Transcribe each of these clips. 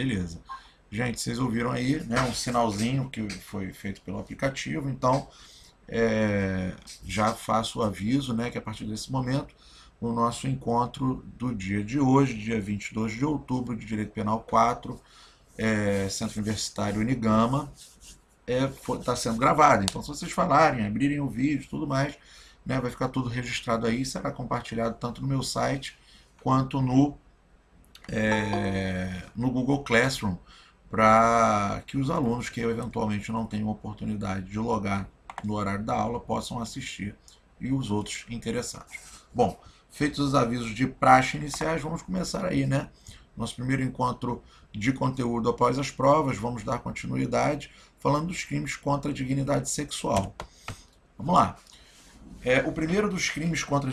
Beleza. Gente, vocês ouviram aí, né, um sinalzinho que foi feito pelo aplicativo, então já faço o aviso, né, que a partir desse momento, o nosso encontro do dia de hoje, dia 22 de outubro, de Direito Penal 4, Centro Universitário Unigama, está sendo gravado. Então, se vocês falarem, abrirem o vídeo tudo mais, né, vai ficar tudo registrado aí, será compartilhado tanto no meu site quanto no Google Classroom, para que os alunos que eventualmente não tenham oportunidade de logar no horário da aula possam assistir e os outros interessados. Bom, feitos os avisos de praxe iniciais, vamos começar aí, né? Nosso primeiro encontro de conteúdo após as provas, vamos dar continuidade falando dos crimes contra a dignidade sexual. Vamos lá. O primeiro dos crimes contra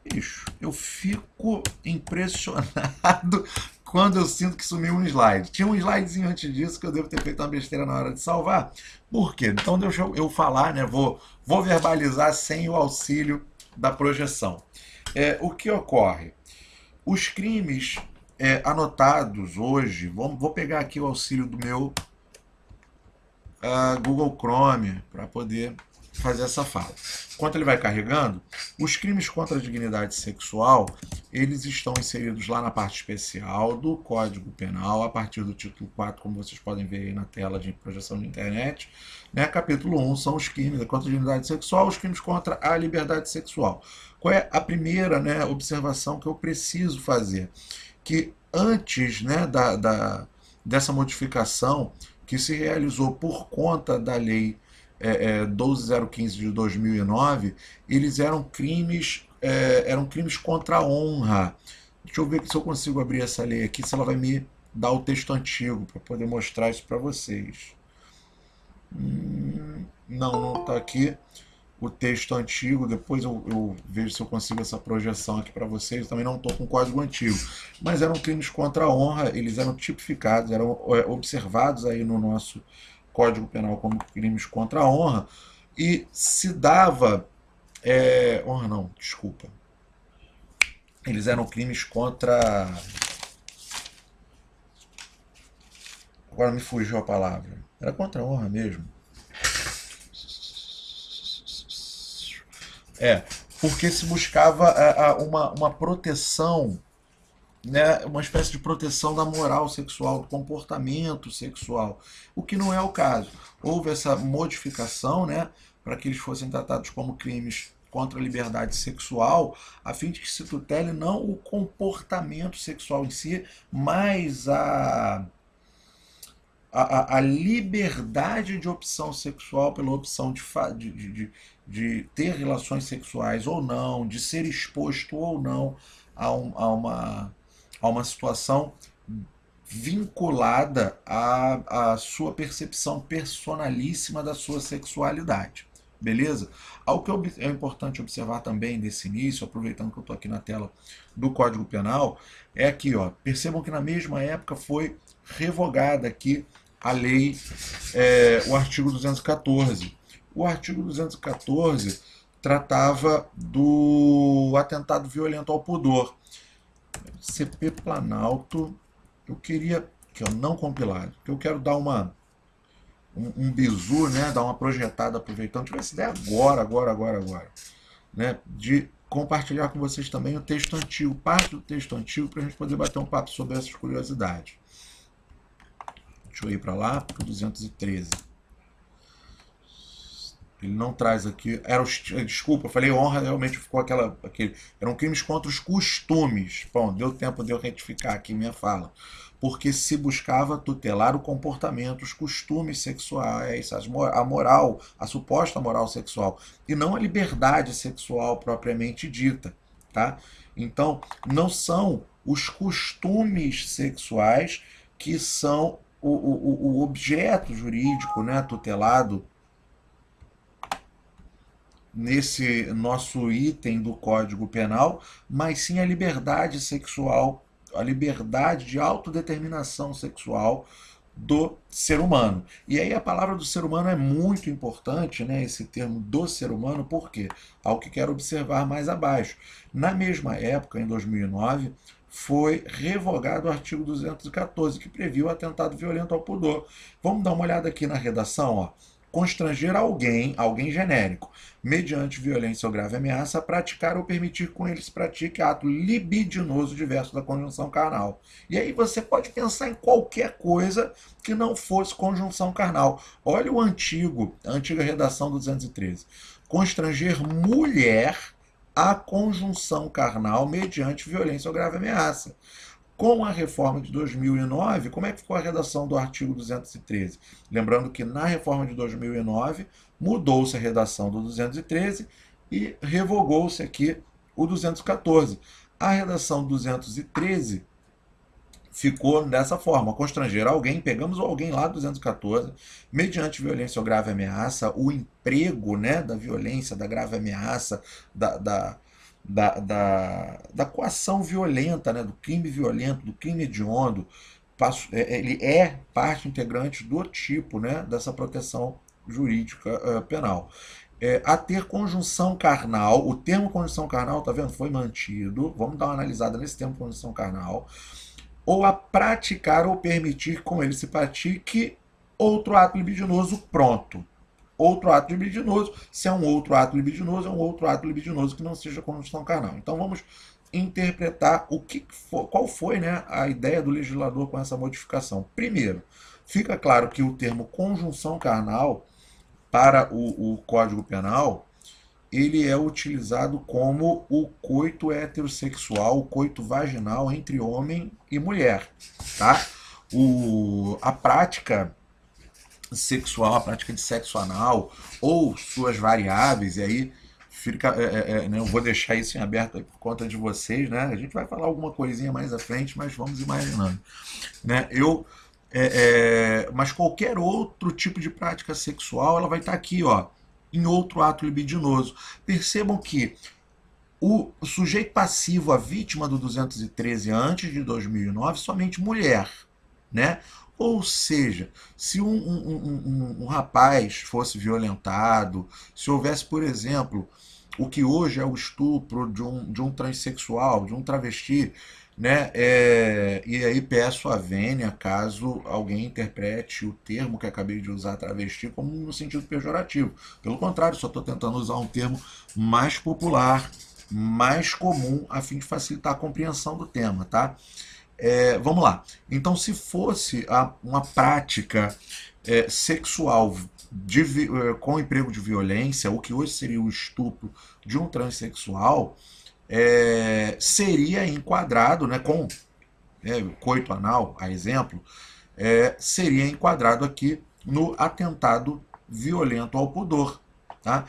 Bicho, eu fico impressionado quando eu sinto que sumiu um slide. Tinha um slidezinho antes disso que eu devo ter feito uma besteira na hora de salvar. Por quê? Então deixa eu falar, né? Vou verbalizar sem o auxílio da projeção. O que ocorre? Os crimes anotados hoje, vou pegar aqui o auxílio do meu Google Chrome para poder fazer essa fala. Enquanto ele vai carregando, os crimes contra a dignidade sexual, eles estão inseridos lá na parte especial do Código Penal, a partir do título 4, como vocês podem ver aí na tela de projeção de internet. Né? Capítulo 1 são os crimes contra a dignidade sexual, os crimes contra a liberdade sexual. Qual é a primeira, né, observação que eu preciso fazer? Que antes, né, dessa modificação que se realizou por conta da lei 12015 de 2009, eles eram crimes contra a honra. Deixa eu ver se eu consigo abrir essa lei aqui, se ela vai me dar o texto antigo para poder mostrar isso para vocês. Não está aqui o texto antigo. Depois eu vejo se eu consigo essa projeção aqui para vocês. Eu também não estou com o código antigo, mas eram crimes contra a honra, eles eram tipificados, eram observados aí no nosso Código Penal como crimes contra a honra, e se dava honra não, desculpa, eles eram crimes contra, agora me fugiu a palavra, era contra a honra mesmo, porque se buscava uma proteção, né, uma espécie de proteção da moral sexual, do comportamento sexual, o que não é o caso. Houve essa modificação, né, para que eles fossem tratados como crimes contra a liberdade sexual, a fim de que se tutele não o comportamento sexual em si, mas a liberdade de opção sexual pela opção de ter relações sexuais ou não, de ser exposto ou não a uma situação vinculada à sua percepção personalíssima da sua sexualidade. Beleza? Algo que é importante observar também nesse início, aproveitando que eu estou aqui na tela do Código Penal, é aqui, ó, percebam que na mesma época foi revogada aqui a lei, o artigo 214. O artigo 214 tratava do atentado violento ao pudor. CP Planalto, eu queria, que eu não compilado, que eu quero dar um bizu, né, dar uma projetada, aproveitando, tive essa ideia agora, né, de compartilhar com vocês também o texto antigo, parte do texto antigo, para a gente poder bater um papo sobre essas curiosidades. Deixa eu ir para lá, para o 213. Ele não traz aqui. Desculpa, eu falei honra, realmente ficou aquele. Eram crimes contra os costumes. Bom, deu tempo de eu retificar aqui minha fala. Porque se buscava tutelar o comportamento, os costumes sexuais, a moral, a suposta moral sexual, e não a liberdade sexual propriamente dita. Tá? Então, não são os costumes sexuais que são o objeto jurídico, né, tutelado nesse nosso item do Código Penal, mas sim a liberdade sexual, a liberdade de autodeterminação sexual do ser humano. E aí a palavra do ser humano é muito importante, né, esse termo do ser humano, por quê? Algo que quero observar mais abaixo. Na mesma época, em 2009, foi revogado o artigo 214, que previa o atentado violento ao pudor. Vamos dar uma olhada aqui na redação, ó. Constranger alguém, alguém genérico, mediante violência ou grave ameaça, a praticar ou permitir que com ele se pratique ato libidinoso diverso da conjunção carnal. E aí você pode pensar em qualquer coisa que não fosse conjunção carnal. Olha a antiga redação do 213. Constranger mulher à conjunção carnal mediante violência ou grave ameaça. Com a reforma de 2009, como é que ficou a redação do artigo 213? Lembrando que na reforma de 2009 mudou-se a redação do 213 e revogou-se aqui o 214. A redação 213 ficou dessa forma: constranger alguém, pegamos o alguém lá do 214, mediante violência ou grave ameaça, o emprego, né, da violência, da grave ameaça, da coação violenta, né, do crime violento, do crime hediondo. Ele é parte integrante do tipo, né, dessa proteção jurídica penal. A ter conjunção carnal, o termo conjunção carnal, tá vendo? Foi mantido. Vamos dar uma analisada nesse termo conjunção carnal. Ou a praticar ou permitir que com ele se pratique outro ato libidinoso, pronto. Outro ato libidinoso, se é um outro ato libidinoso, é um outro ato libidinoso que não seja conjunção carnal. Então vamos interpretar qual foi, né, a ideia do legislador com essa modificação. Primeiro, fica claro que o termo conjunção carnal para o Código Penal, ele é utilizado como o coito heterossexual, o coito vaginal entre homem e mulher, tá? A prática sexual, a prática de sexo anal ou suas variáveis, e aí fica, né, eu vou deixar isso em aberto aí por conta de vocês, né? A gente vai falar alguma coisinha mais à frente, mas vamos imaginando, né? Mas qualquer outro tipo de prática sexual, ela vai estar aqui, ó, em outro ato libidinoso. Percebam que o sujeito passivo, a vítima do 213 antes de 2009, somente mulher, né? Ou seja, se um rapaz fosse violentado, se houvesse, por exemplo, o que hoje é o estupro de um transexual, de um travesti, né? E aí peço a vênia caso alguém interprete o termo que acabei de usar, travesti, como no sentido pejorativo. Pelo contrário, só estou tentando usar um termo mais popular, mais comum, a fim de facilitar a compreensão do tema, tá? Vamos lá. Então, se fosse uma prática sexual com emprego de violência, o que hoje seria o estupro de um transexual, seria enquadrado, né, com coito anal, a exemplo, seria enquadrado aqui no atentado violento ao pudor. Tá?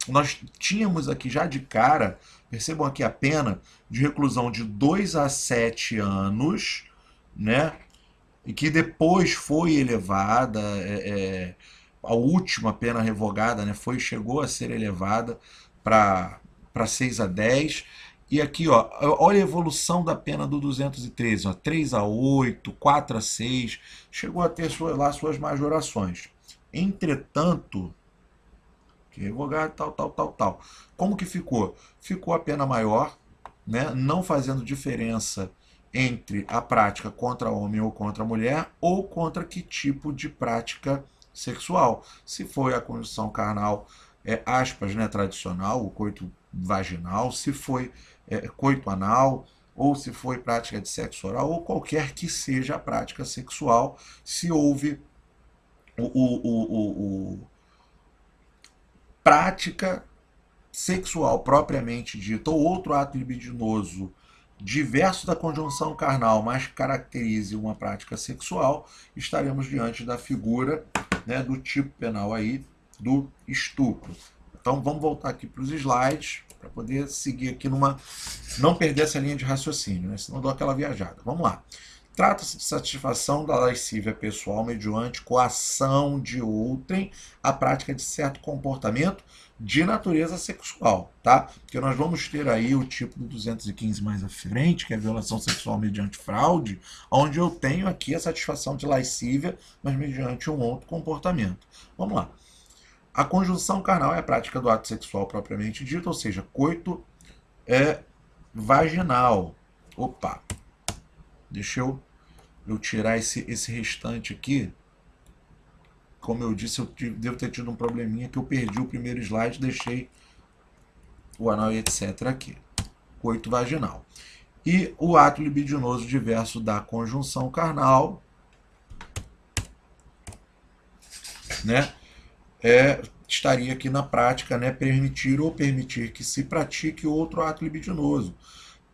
Nós tínhamos aqui já de cara, percebam aqui a pena de reclusão de 2 a 7 anos, né? E que depois foi elevada, a última pena revogada, né, chegou a ser elevada para 6 a 10. E aqui, ó, olha a evolução da pena do 213, ó, 3 a 8, 4 a 6, chegou a ter lá suas majorações. Entretanto, que revogado, tal. Como que ficou? Ficou a pena maior, né, não fazendo diferença entre a prática contra homem ou contra mulher, ou contra que tipo de prática sexual. Se foi a conjunção carnal, aspas, né, tradicional, o coito vaginal, se foi coito anal, ou se foi prática de sexo oral, ou qualquer que seja a prática sexual, se houve prática sexual propriamente dita, ou outro ato libidinoso diverso da conjunção carnal, mas caracterize uma prática sexual, estaremos diante da figura, né, do tipo penal aí do estupro. Então vamos voltar aqui para os slides para poder seguir aqui não perder essa linha de raciocínio, né? Senão dou aquela viajada. Vamos lá. Trata-se de satisfação da lascívia pessoal mediante coação de outrem a prática de certo comportamento de natureza sexual, tá? Porque nós vamos ter aí o tipo do 215 mais à frente, que é a violação sexual mediante fraude, onde eu tenho aqui a satisfação de lascívia, mas mediante um outro comportamento. Vamos lá. A conjunção carnal é a prática do ato sexual propriamente dito, ou seja, coito vaginal. Opa, deixa eu tirar esse restante aqui. Como eu disse, eu devo ter tido um probleminha que eu perdi o primeiro slide, deixei o anal e etc. aqui. Coito vaginal. E o ato libidinoso diverso da conjunção carnal, né, estaria aqui na prática, né, permitir ou permitir que se pratique outro ato libidinoso.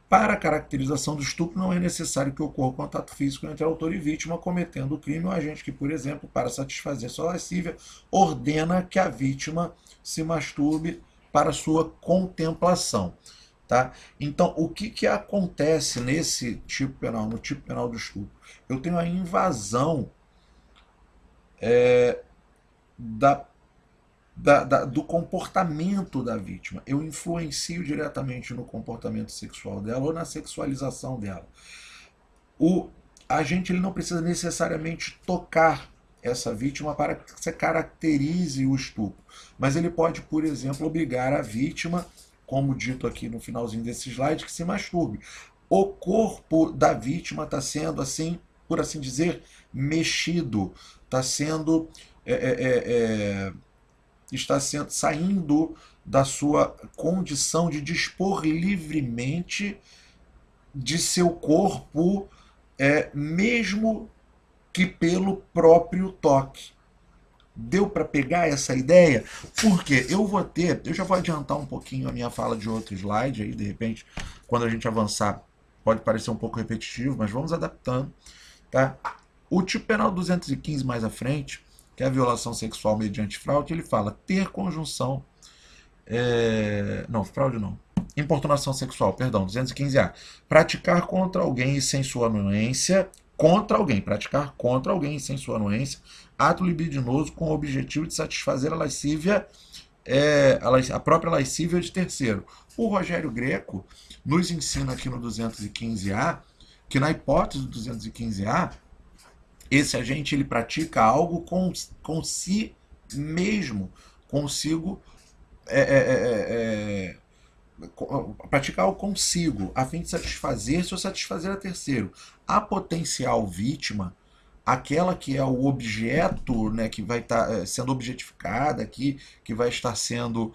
Para a caracterização do estupro, não é necessário que ocorra contato físico entre autor e vítima cometendo o crime, ou agente que, por exemplo, para satisfazer sua lascívia, ordena que a vítima se masturbe para sua contemplação. Tá? Então, o que acontece nesse tipo penal, no tipo penal do estupro? Eu tenho a invasão do comportamento da vítima. Eu influencio diretamente no comportamento sexual dela ou na sexualização dela. O agente ele não precisa necessariamente tocar essa vítima para que você caracterize o estupro, mas ele pode, por exemplo, obrigar a vítima, como dito aqui no finalzinho desse slide, que se masturbe. O corpo da vítima está sendo, assim, por assim dizer, mexido, está sendo saindo da sua condição de dispor livremente de seu corpo, mesmo que pelo próprio toque. Deu para pegar essa ideia? Porque eu já vou adiantar um pouquinho a minha fala de outro slide, aí de repente, quando a gente avançar, pode parecer um pouco repetitivo, mas vamos adaptando. Tá? O tipo penal 215 mais à frente, que é a violação sexual mediante fraude, ele fala ter conjunção, não, fraude não, importunação sexual, perdão, 215A, praticar contra alguém e sem sua anuência, praticar contra alguém e sem sua anuência, ato libidinoso com o objetivo de satisfazer a lascívia, a própria lascívia de terceiro. O Rogério Greco nos ensina aqui no 215A, que na hipótese do 215A, esse agente ele pratica algo com si mesmo, consigo, praticar algo consigo, a fim de satisfazer-se ou satisfazer a terceiro. A potencial vítima, aquela que é o objeto, né, que vai estar sendo objetificada aqui, que vai estar sendo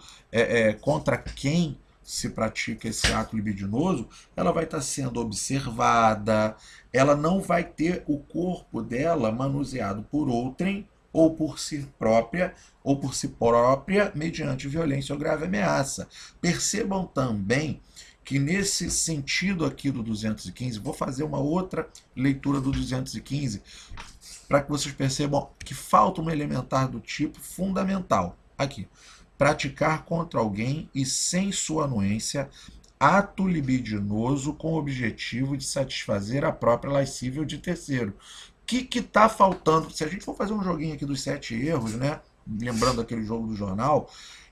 contra quem se pratica esse ato libidinoso, ela vai estar sendo observada, ela não vai ter o corpo dela manuseado por outrem ou por si própria mediante violência ou grave ameaça. Percebam também que nesse sentido aqui do 215, vou fazer uma outra leitura do 215 para que vocês percebam que falta um elementar do tipo fundamental aqui. Praticar contra alguém e sem sua anuência ato libidinoso com o objetivo de satisfazer a própria lascívia de terceiro. O que está faltando? Se a gente for fazer um joguinho aqui dos 7 erros, né? Lembrando aquele jogo do jornal,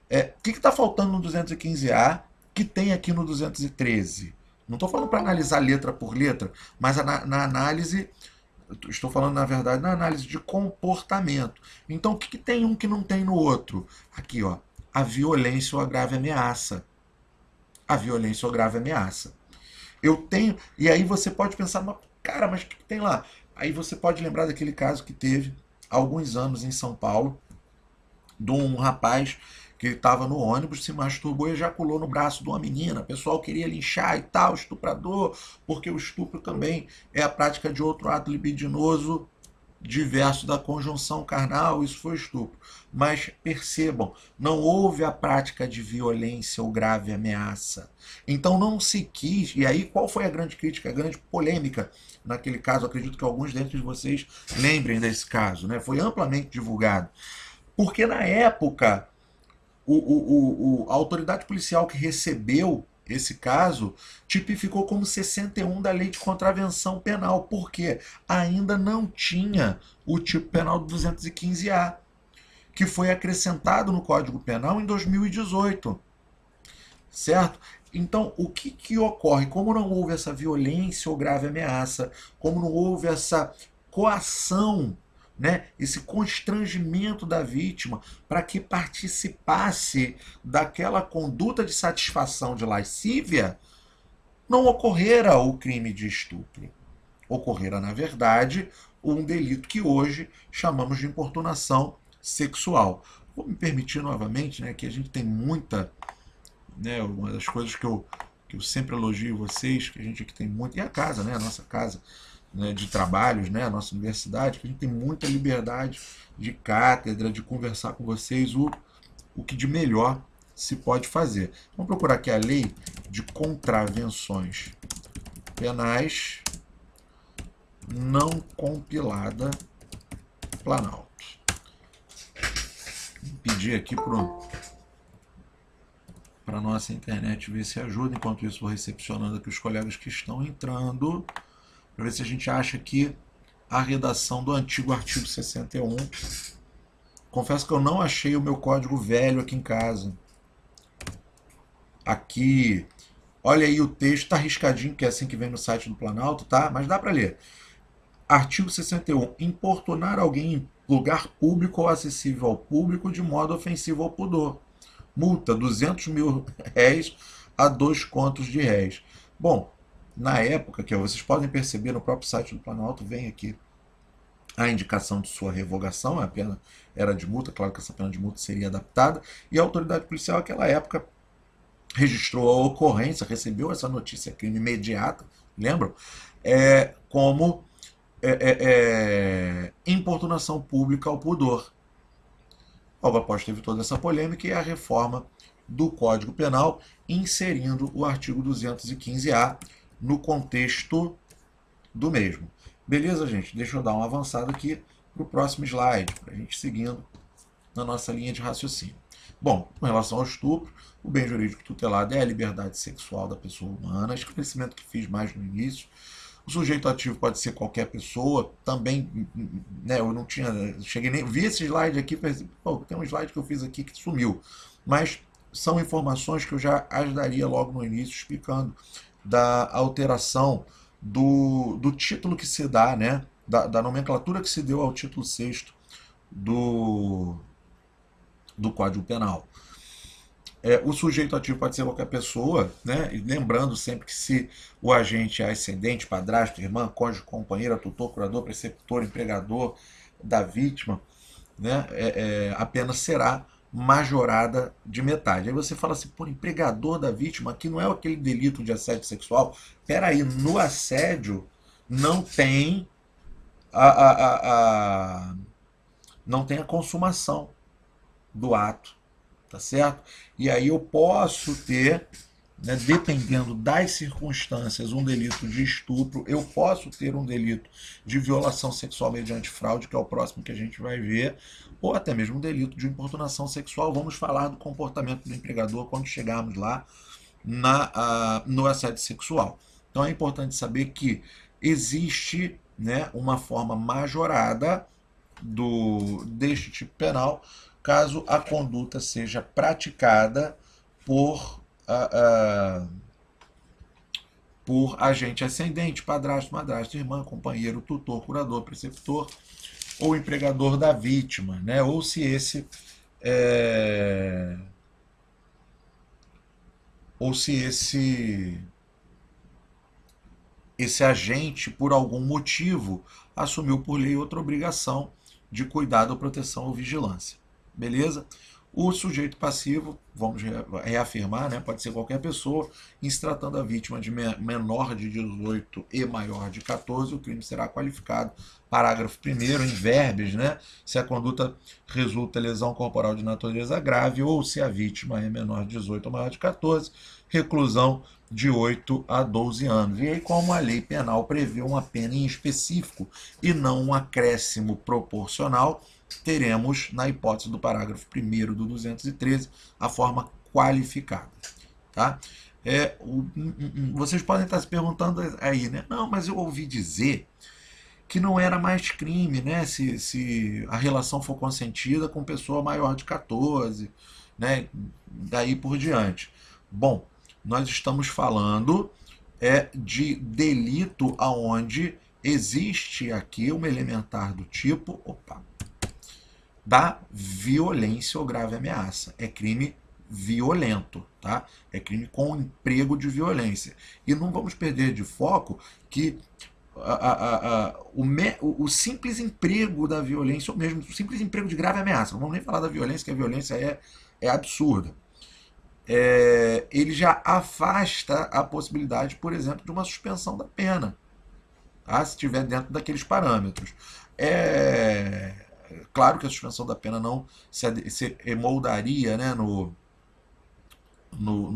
o que está faltando no 215A que tem aqui no 213? Não estou falando para analisar letra por letra, mas na análise, estou falando na verdade na análise de comportamento. Então o que tem um que não tem no outro? Aqui, ó, a violência ou a grave ameaça. A violência ou grave ameaça. Eu tenho, e aí você pode pensar, cara, mas o que tem lá? Aí você pode lembrar daquele caso que teve há alguns anos em São Paulo, de um rapaz que estava no ônibus, se masturbou e ejaculou no braço de uma menina. O pessoal queria linchar e tal, estuprador, porque o estupro também é a prática de outro ato libidinoso diverso da conjunção carnal, isso foi estupro. Mas percebam, não houve a prática de violência ou grave ameaça. Então não se quis, e aí qual foi a grande crítica, a grande polêmica naquele caso? Acredito que alguns dentre vocês lembrem desse caso, né? Foi amplamente divulgado. Porque na época, a autoridade policial que recebeu esse caso tipificou como 61 da Lei de Contravenção Penal, porque ainda não tinha o tipo penal do 215A, que foi acrescentado no Código Penal em 2018. Certo? Então, o que ocorre? Como não houve essa violência ou grave ameaça, como não houve essa coação né, esse constrangimento da vítima para que participasse daquela conduta de satisfação de lascívia, não ocorrera o crime de estupro. Ocorrera, na verdade, um delito que hoje chamamos de importunação sexual. Vou me permitir novamente, né, que a gente tem muita, né, uma das coisas que eu sempre elogio vocês, que a gente aqui tem muito, e a casa, né, a nossa casa, né, de trabalhos, né, a nossa universidade, que a gente tem muita liberdade de cátedra, de conversar com vocês o que de melhor se pode fazer. Vamos procurar aqui a lei de contravenções penais não compilada Planalto. Vou pedir aqui para a nossa internet ver se ajuda. Enquanto isso, vou recepcionando aqui os colegas que estão entrando, para ver se a gente acha aqui a redação do antigo artigo 61. Confesso que eu não achei o meu código velho aqui em casa. Aqui, olha aí o texto, está riscadinho, que é assim que vem no site do Planalto, tá? Mas dá para ler. Artigo 61. Importunar alguém em lugar público ou acessível ao público de modo ofensivo ao pudor. Multa, 200 mil réis a 2 contos de réis. Bom, na época, que vocês podem perceber no próprio site do Planalto, vem aqui a indicação de sua revogação, a pena era de multa, claro que essa pena de multa seria adaptada, e a autoridade policial naquela época registrou a ocorrência, recebeu essa notícia crime imediata, lembram? Como importunação pública ao pudor. Logo após teve toda essa polêmica e a reforma do Código Penal, inserindo o artigo 215-A no contexto do mesmo. Beleza, gente? Deixa eu dar uma avançada aqui para o próximo slide, para a gente seguindo na nossa linha de raciocínio. Bom, com relação ao estupro, o bem jurídico tutelado é a liberdade sexual da pessoa humana, esclarecimento que fiz mais no início. O sujeito ativo pode ser qualquer pessoa, também, né, eu não tinha, cheguei nem, vi esse slide aqui, pensei, pô, tem um slide que eu fiz aqui que sumiu, mas são informações que eu já as daria logo no início, explicando da alteração do título que se dá, né, da nomenclatura que se deu ao título 6º do Código Penal. O sujeito ativo pode ser qualquer pessoa, né? E lembrando sempre que se o agente é ascendente, padrasto, irmã, cônjuge, companheira, tutor, curador, preceptor, empregador da vítima, né? A pena será majorada de metade. Aí você fala assim, pô, empregador da vítima, aqui não é aquele delito de assédio sexual? Peraí, no assédio não tem não tem a consumação do ato, tá certo? E aí eu posso ter, né, dependendo das circunstâncias, um delito de estupro, eu posso ter um delito de violação sexual mediante fraude, que é o próximo que a gente vai ver, ou até mesmo um delito de importunação sexual. Vamos falar do comportamento do empregador quando chegarmos lá no assédio sexual. Então é importante saber que existe, né, uma forma majorada deste tipo penal, caso a conduta seja praticada por agente ascendente, padrasto, madrasto, irmã, companheiro, tutor, curador, preceptor ou empregador da vítima, né? Ou se esse agente, por algum motivo, assumiu por lei outra obrigação de cuidado, proteção ou vigilância. Beleza? O sujeito passivo, vamos reafirmar, né, pode ser qualquer pessoa, em se tratando a vítima de menor de 18 e maior de 14, o crime será qualificado, parágrafo 1º, em verbes, né, se a conduta resulta em lesão corporal de natureza grave ou se a vítima é menor de 18 ou maior de 14, reclusão de 8 a 12 anos. E aí, como a lei penal prevê uma pena em específico e não um acréscimo proporcional, teremos, na hipótese do parágrafo 1º do 213, a forma qualificada. Tá? Vocês podem estar se perguntando aí, né? Não, mas eu ouvi dizer que não era mais crime, né? Se a relação for consentida com pessoa maior de 14, né? Daí por diante. Bom, nós estamos falando de delito aonde existe aqui uma elementar do tipo, da violência ou grave ameaça. É crime violento, tá? É crime com emprego de violência. E não vamos perder de foco que o simples emprego da violência, ou mesmo o simples emprego de grave ameaça, não vamos nem falar da violência, que a violência é absurda. Ele já afasta a possibilidade, por exemplo, de uma suspensão da pena, tá? Se estiver dentro daqueles parâmetros. É claro que a suspensão da pena não se emoldaria, né, no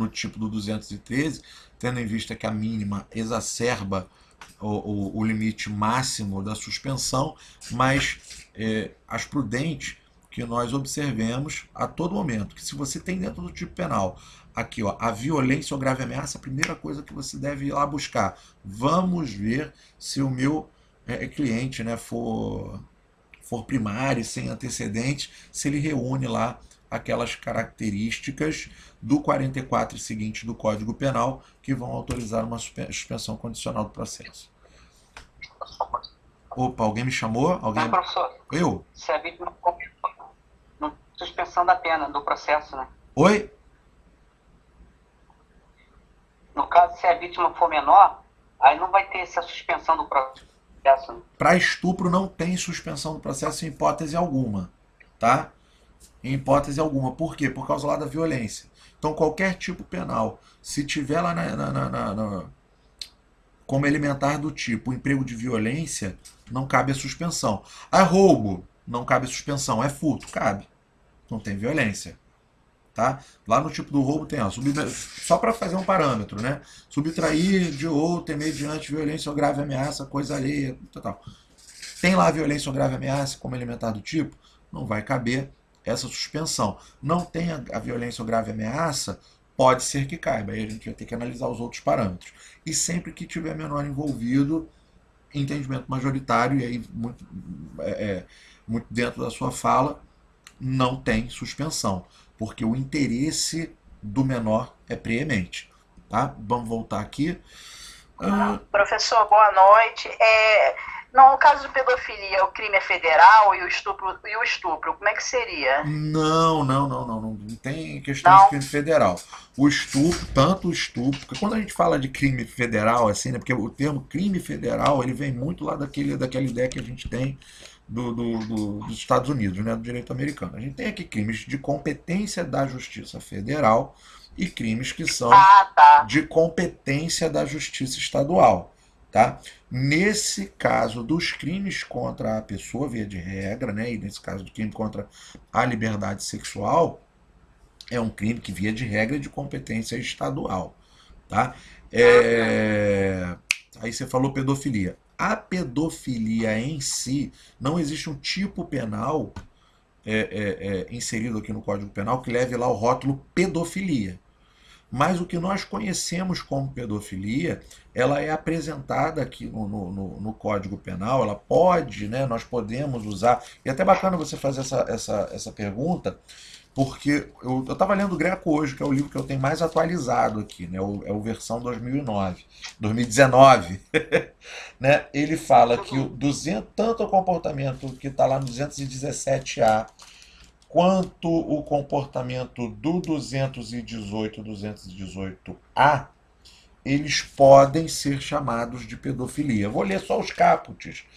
tipo do 213, tendo em vista que a mínima exacerba o limite máximo da suspensão, mas acho prudente que nós observemos a todo momento que, se você tem dentro do tipo penal aqui, ó, a violência ou grave ameaça, a primeira coisa que você deve ir lá buscar, vamos ver se o meu cliente, né, for primário, sem antecedentes, se ele reúne lá aquelas características do 44 e seguinte do Código Penal que vão autorizar uma suspensão condicional do processo. Opa, alguém me chamou? Alguém? Não, professor. Eu? Se a vítima suspensão da pena do processo, né? Oi? No caso, se a vítima for menor, aí não vai ter essa suspensão do processo, né? Para estupro não tem suspensão do processo em hipótese alguma, tá? Em hipótese alguma. Por quê? Por causa lá da violência. Então, qualquer tipo penal, se tiver lá como elementar do tipo emprego de violência, não cabe a suspensão. É roubo, não cabe a suspensão. É furto, cabe. Não tem violência. Tá? Lá no tipo do roubo tem, ó, só para fazer um parâmetro, né? Subtrair de outrem mediante violência ou grave ameaça, coisa alheia, tal. Tem lá violência ou grave ameaça como elementar do tipo, não vai caber essa suspensão. Não tem a violência ou grave ameaça, pode ser que caiba. Aí a gente vai ter que analisar os outros parâmetros. E sempre que tiver menor envolvido, entendimento majoritário, e aí muito dentro da sua fala, não tem suspensão, porque o interesse do menor é preemente. Tá? Vamos voltar aqui. Professor, boa noite. No caso de pedofilia, o crime é federal e o estupro, como é que seria? Não tem questão de crime federal. O estupro, tanto o estupro, porque quando a gente fala de crime federal, assim, né, porque o termo crime federal, ele vem muito lá daquela ideia que a gente tem dos Estados Unidos, né, do direito americano. A gente tem aqui crimes de competência da Justiça Federal e crimes que são de competência da Justiça Estadual. Tá? Nesse caso dos crimes contra a pessoa, via de regra, né, e nesse caso do crime contra a liberdade sexual, é um crime que, via de regra, é de competência estadual. Tá? Aí você falou pedofilia. A pedofilia em si, não existe um tipo penal inserido aqui no Código Penal que leve lá o rótulo pedofilia. Mas o que nós conhecemos como pedofilia, ela é apresentada aqui no Código Penal, ela pode, né, nós podemos usar, e é até bacana você fazer essa pergunta, porque eu estava lendo o Greco hoje, que é o livro que eu tenho mais atualizado aqui, né, é o versão 2019. Né, ele fala que tanto o comportamento que está lá no 217A, quanto o comportamento do 218A, eles podem ser chamados de pedofilia. Vou ler só os caput,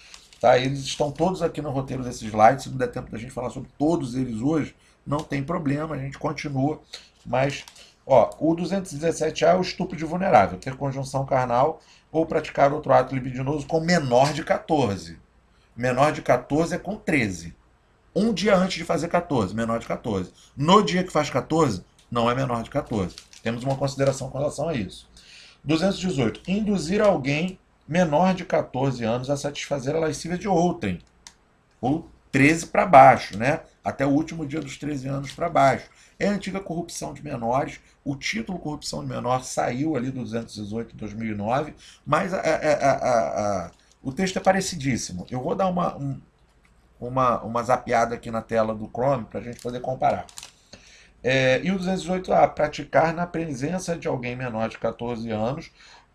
tá? Eles estão todos aqui no roteiro desses slides. Se não der tempo da gente falar sobre todos eles hoje, não tem problema, a gente continua. Mas, ó, o 217A é o estupro de vulnerável, ter conjunção carnal ou praticar outro ato libidinoso com menor de 14. Menor de 14 é com 13. Um dia antes de fazer 14, menor de 14. No dia que faz 14, não é menor de 14. Temos uma consideração com relação a isso. 218. Induzir alguém menor de 14 anos a satisfazer a lascívia de outrem. Ou 13 para baixo, né? Até o último dia dos 13 anos para baixo. É a antiga corrupção de menores. O título corrupção de menor saiu ali do 218 de 2009, mas o texto é parecidíssimo. Eu vou dar uma zapeada aqui na tela do Chrome para a gente poder comparar. E o 218A, praticar na presença de alguém menor de 14 anos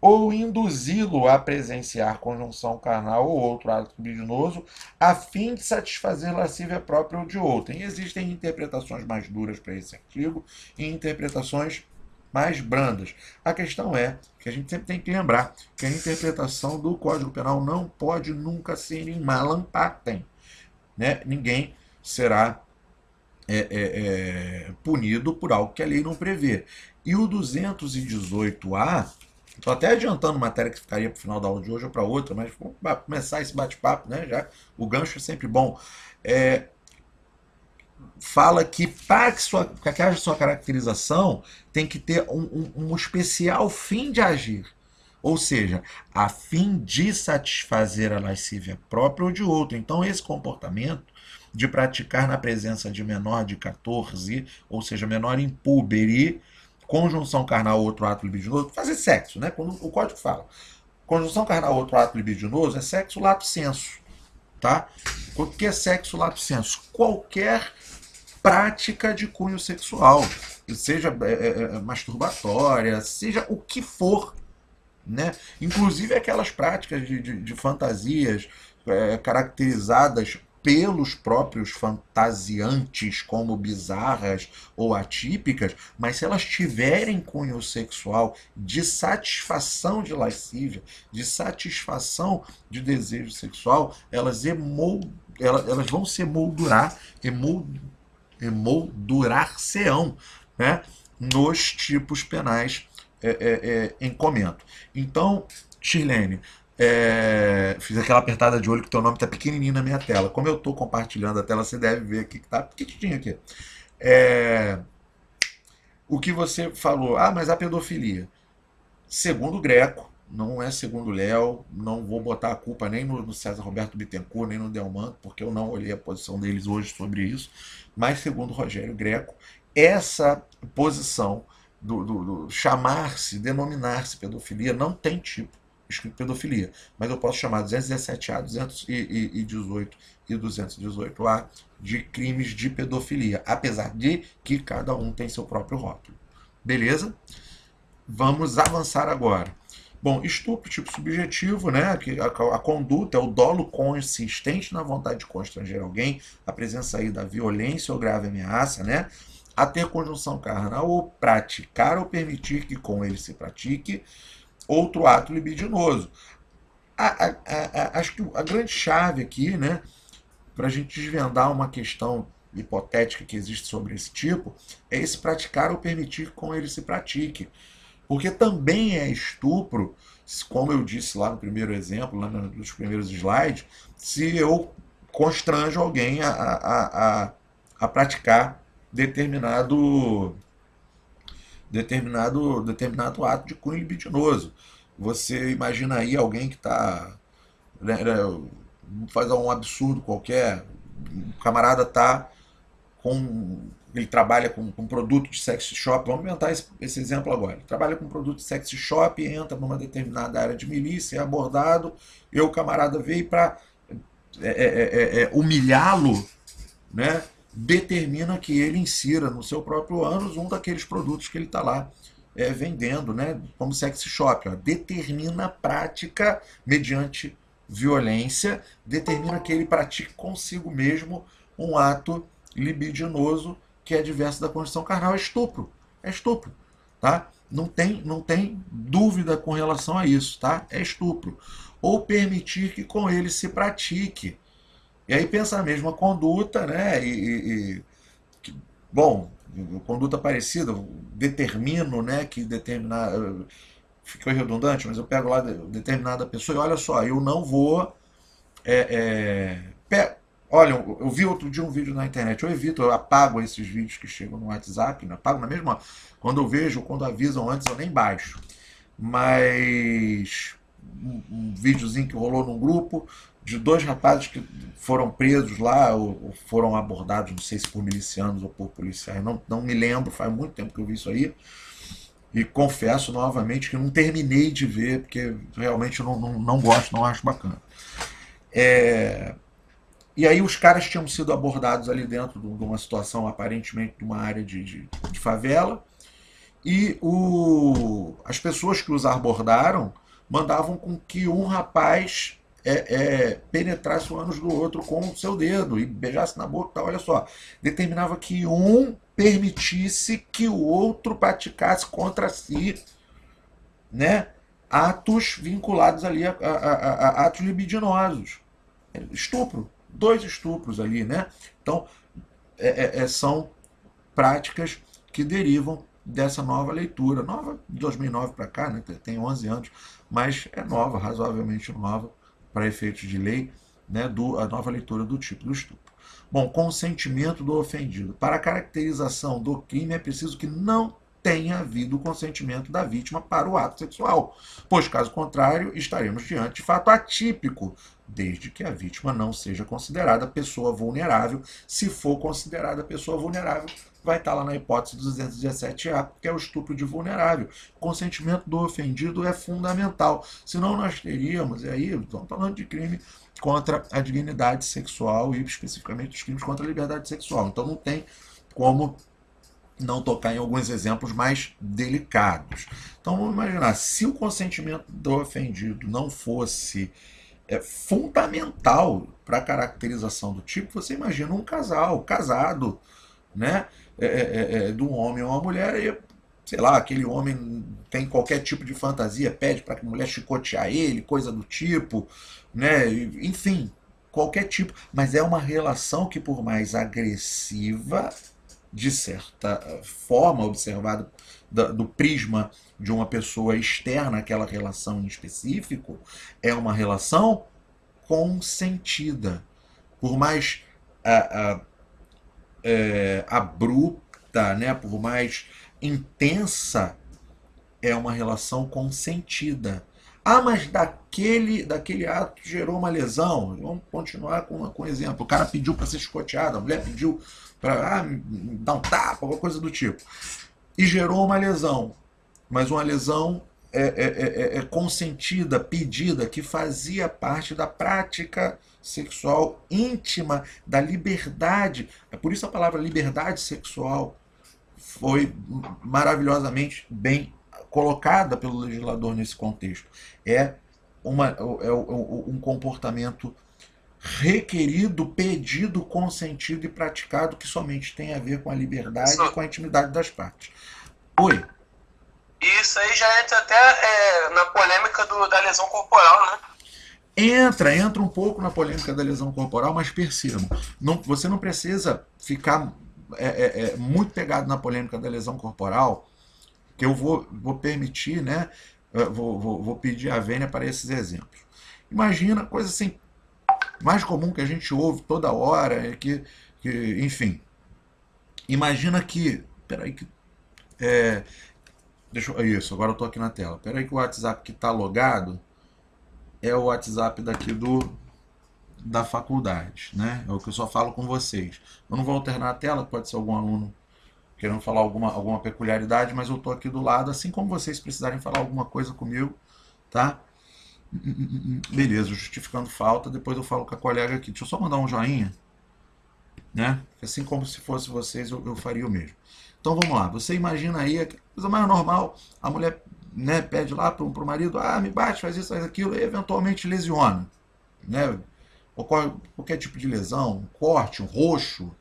ou induzi-lo a presenciar conjunção carnal ou outro ato libidinoso, a fim de satisfazer lascívia própria ou de outrem. E existem interpretações mais duras para esse artigo e interpretações mais brandas. A questão é que a gente sempre tem que lembrar que a interpretação do Código Penal não pode nunca ser em malam pactem, né? Ninguém será punido por algo que a lei não prevê. E o 218A, estou até adiantando matéria que ficaria para o final da aula de hoje ou para outra, mas vamos começar esse bate-papo, né? Já o gancho é sempre bom. Fala que para que haja sua caracterização tem que ter um especial fim de agir. Ou seja, a fim de satisfazer a lascívia própria ou de outro. Então, esse comportamento de praticar na presença de menor de 14, ou seja, menor impúbere, conjunção carnal ou outro ato libidinoso, fazer sexo, né? Quando o código fala conjunção carnal ou outro ato libidinoso, é sexo lato sensu, tá? O que é sexo lato sensu? Qualquer prática de cunho sexual, seja masturbatória, seja o que for, né? Inclusive aquelas práticas de fantasias caracterizadas pelos próprios fantasiantes como bizarras ou atípicas, mas se elas tiverem cunho sexual de satisfação de lascívia, de satisfação de desejo sexual, elas vão se emoldurar-se-ão, né, nos tipos penais em comento. Então, Shirlene, fiz aquela apertada de olho que teu nome está pequenininho na minha tela. Como eu estou compartilhando a tela, você deve ver aqui que está pequenininho aqui. O que você falou, mas a pedofilia, segundo o Greco, não é segundo o Léo, não vou botar a culpa nem no César Roberto Bittencourt, nem no Delmanto, porque eu não olhei a posição deles hoje sobre isso, mas segundo o Rogério Greco, essa posição do chamar-se, denominar-se pedofilia, não tem tipo escrito pedofilia, mas eu posso chamar 217A, 218 e 218A de crimes de pedofilia, apesar de que cada um tem seu próprio rótulo. Beleza? Vamos avançar agora. Bom, estupro, tipo subjetivo, né? A conduta é o dolo consistente na vontade de constranger alguém, a presença aí da violência ou grave ameaça, né? A ter conjunção carnal ou praticar ou permitir que com ele se pratique outro ato libidinoso. Acho que a grande chave aqui, né, para a gente desvendar uma questão hipotética que existe sobre esse tipo, é esse praticar ou permitir que com ele se pratique. Porque também é estupro, como eu disse lá no primeiro exemplo, lá nos primeiros slides, se eu constranjo alguém a praticar determinado ato de cunho libidinoso. Você imagina aí alguém que está, faz um absurdo qualquer, o camarada está ele trabalha com produto de sex shop, vamos inventar esse exemplo agora. Ele trabalha com produto de sex shop, entra numa determinada área de milícia, é abordado, e o camarada veio para humilhá-lo, né? Determina que ele insira no seu próprio ânus um daqueles produtos que ele está lá vendendo, né, como sex shop. Determina a prática mediante violência, determina que ele pratique consigo mesmo um ato libidinoso que é diverso da condição carnal. É estupro. É estupro. Tá? Não tem dúvida com relação a isso. Tá? É estupro. Ou permitir que com ele se pratique. E aí pensa na mesma conduta, né? Bom, conduta parecida, determino, né, que determinada... Ficou redundante, mas eu pego lá determinada pessoa e olha só, eu não vou... Olha, eu vi outro dia um vídeo na internet, eu apago esses vídeos que chegam no WhatsApp, né? Apago na mesma... Quando avisam antes, eu nem baixo. Mas um videozinho que rolou num grupo de 2 rapazes que foram presos lá, ou foram abordados, não sei se por milicianos ou por policiais, não me lembro, faz muito tempo que eu vi isso aí, e confesso novamente que não terminei de ver, porque realmente eu não gosto, não acho bacana. E aí os caras tinham sido abordados ali dentro de uma situação, aparentemente, de uma área de favela, E as pessoas que os abordaram mandavam com que um rapaz penetrasse o ânus do outro com o seu dedo e beijasse na boca, tá, olha só. Determinava que um permitisse que o outro praticasse contra si, né, atos vinculados ali a atos libidinosos. Estupro, 2 estupros ali, né? Então, são práticas que derivam dessa nova leitura, nova de 2009 para cá, né? Tem 11 anos, mas é nova, razoavelmente nova, para efeitos de lei, né? A nova leitura do tipo do estupro. Bom, consentimento do ofendido. Para a caracterização do crime é preciso que não tenha havido o consentimento da vítima para o ato sexual, pois, caso contrário, estaremos diante de fato atípico, desde que a vítima não seja considerada pessoa vulnerável. Se for considerada pessoa vulnerável, vai estar lá na hipótese 217A, que é o estupro de vulnerável. O consentimento do ofendido é fundamental, senão nós teríamos, e aí estamos falando de crime contra a dignidade sexual e especificamente os crimes contra a liberdade sexual. Então não tem como não tocar em alguns exemplos mais delicados. Então vamos imaginar, se o consentimento do ofendido não fosse fundamental para a caracterização do tipo, você imagina um casal casado, né, de um homem ou uma mulher, e, sei lá, aquele homem tem qualquer tipo de fantasia, pede para a mulher chicotear ele, coisa do tipo, né, enfim, qualquer tipo, mas é uma relação que, por mais agressiva, de certa forma, observado do prisma de uma pessoa externa àquela relação em específico, é uma relação consentida. Por mais abrupta, né, por mais intensa, é uma relação consentida. Ah, mas daquele ato gerou uma lesão. Vamos continuar com o exemplo. O cara pediu para ser escoteado, a mulher pediu para dar um tapa, alguma coisa do tipo. E gerou uma lesão. Mas uma lesão consentida, pedida, que fazia parte da prática sexual íntima, da liberdade. É por isso a palavra liberdade sexual foi maravilhosamente bem colocada pelo legislador nesse contexto. É um comportamento requerido, pedido, consentido e praticado que somente tem a ver com a liberdade e com a intimidade das partes. Oi. Isso aí já entra até na polêmica da lesão corporal, né? Entra um pouco na polêmica da lesão corporal, mas percebam, você não precisa ficar muito pegado na polêmica da lesão corporal, que eu vou permitir, né? Vou pedir a vênia para esses exemplos. Imagina, coisa assim, mais comum que a gente ouve toda hora, enfim, imagina que, peraí que, isso, agora eu estou aqui na tela, peraí que o WhatsApp que está logado é o WhatsApp daqui da faculdade, né? É o que eu só falo com vocês. Eu não vou alternar a tela, pode ser algum aluno querendo falar alguma peculiaridade, mas eu estou aqui do lado, assim como vocês precisarem falar alguma coisa comigo, tá? Beleza, justificando falta, depois eu falo com a colega aqui. Deixa eu só mandar um joinha, né? Assim como se fosse vocês, eu faria o mesmo. Então vamos lá, você imagina aí, a coisa mais normal, a mulher, né, pede lá para o marido, me bate, faz isso, faz aquilo, e eventualmente lesiona, né? Ocorre qualquer tipo de lesão, um corte, um roxo,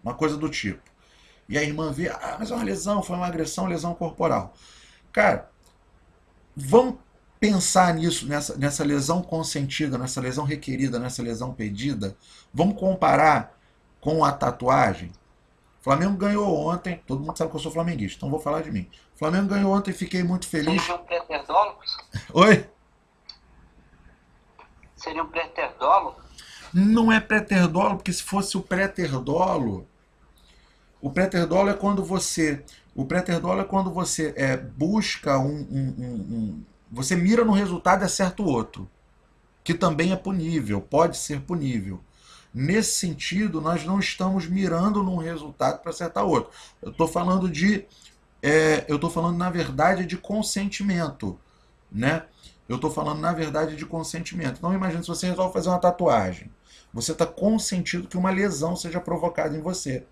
uma coisa do tipo. E a irmã vê, mas é uma lesão, foi uma agressão, lesão corporal. Cara, vamos pensar nisso, nessa lesão consentida, nessa lesão requerida, nessa lesão pedida. Vamos comparar com a tatuagem. O Flamengo ganhou ontem, todo mundo sabe que eu sou flamenguista, então vou falar de mim. O Flamengo ganhou ontem, fiquei muito feliz. Seria um preterdolo? Oi? Seria um preterdolo? Não é preterdolo, porque se fosse o preterdolo é quando você busca você mira no resultado e acerta o outro, que também é punível, pode ser punível. Nesse sentido, nós não estamos mirando num resultado para acertar outro. Eu estou falando na verdade de consentimento, né? Eu estou falando na verdade de consentimento. Então imagine se você resolve fazer uma tatuagem. Você está consentindo que uma lesão seja provocada em você.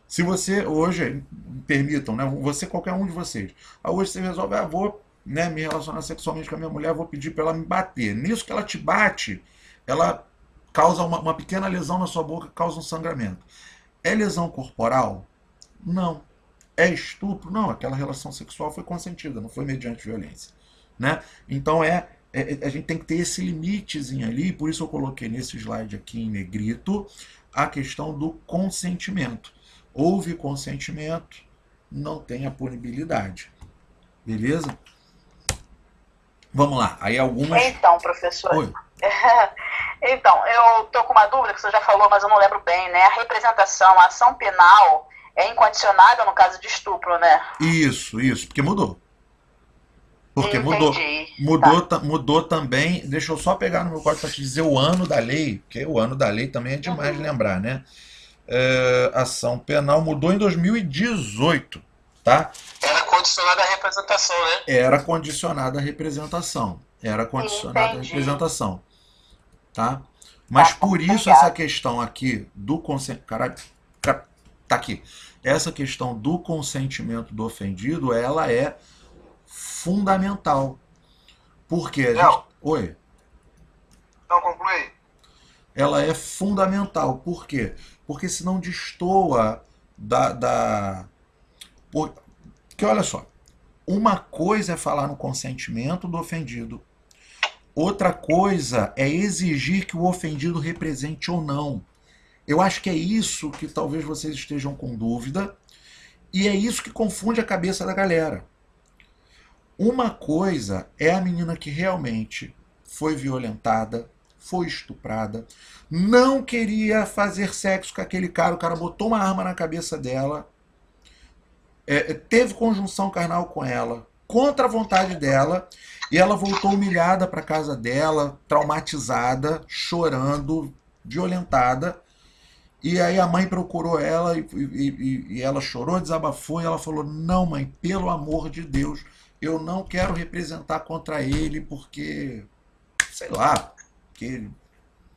Se você hoje, permitam, né? Você, qualquer um de vocês, hoje você resolve, vou, né, me relacionar sexualmente com a minha mulher, vou pedir para ela me bater. Nisso que ela te bate, ela causa uma pequena lesão na sua boca, causa um sangramento. É lesão corporal? Não. É estupro? Não. Aquela relação sexual foi consentida, não foi mediante violência, né? Então a gente tem que ter esse limitezinho ali, por isso eu coloquei nesse slide aqui em negrito a questão do consentimento. Houve consentimento, não tem a punibilidade. Beleza? Vamos lá. Aí algumas. Então, professor. Oi. Então, eu tô com uma dúvida que você já falou, mas eu não lembro bem, né? A representação, a ação penal é incondicionada no caso de estupro, né? Isso, porque mudou. Porque Entendi. mudou também. Deixa eu só pegar no meu código para te dizer o ano da lei, porque o ano da lei também é demais de lembrar, né? Ação penal mudou em 2018, tá? Era condicionada à representação, né? Era condicionada à representação. Tá? Mas por isso essa questão aqui do consentimento. Caralho, tá aqui. Essa questão do consentimento do ofendido, ela é fundamental. Porque a gente. Oi. Não, conclui. Ela é fundamental. Por quê? Porque senão destoa porque olha só, uma coisa é falar no consentimento do ofendido, outra coisa é exigir que o ofendido represente ou não. Eu acho que é isso que talvez vocês estejam com dúvida, e é isso que confunde a cabeça da galera. Uma coisa é a menina que realmente foi violentada, foi estuprada, não queria fazer sexo com aquele cara, o cara botou uma arma na cabeça dela, teve conjunção carnal com ela, contra a vontade dela, e ela voltou humilhada para casa dela, traumatizada, chorando, violentada. E aí a mãe procurou ela e ela chorou, desabafou, e ela falou: não, mãe, pelo amor de Deus, eu não quero representar contra ele porque, sei lá,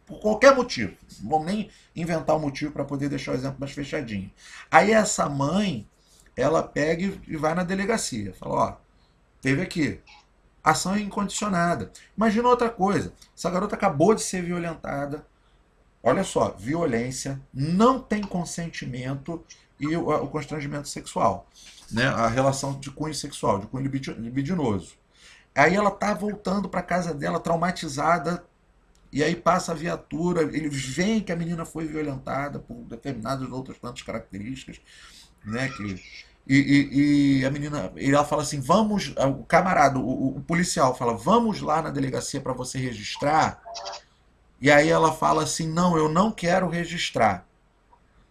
por qualquer motivo. Não vamos nem inventar um motivo para poder deixar o exemplo mais fechadinho. Aí essa mãe, ela pega e vai na delegacia, fala: ó, teve aqui, ação incondicionada. Imagina outra coisa, essa garota acabou de ser violentada, olha só, violência, não tem consentimento e o constrangimento sexual, né? A relação de cunho sexual, de cunho libidinoso. Aí ela tá voltando para casa dela traumatizada, e aí passa a viatura, eles veem que a menina foi violentada por determinadas outras tantas características, né? E a menina, ela fala assim: vamos, o camarada, o policial fala: vamos lá na delegacia para você registrar. E aí ela fala assim: não, eu não quero registrar.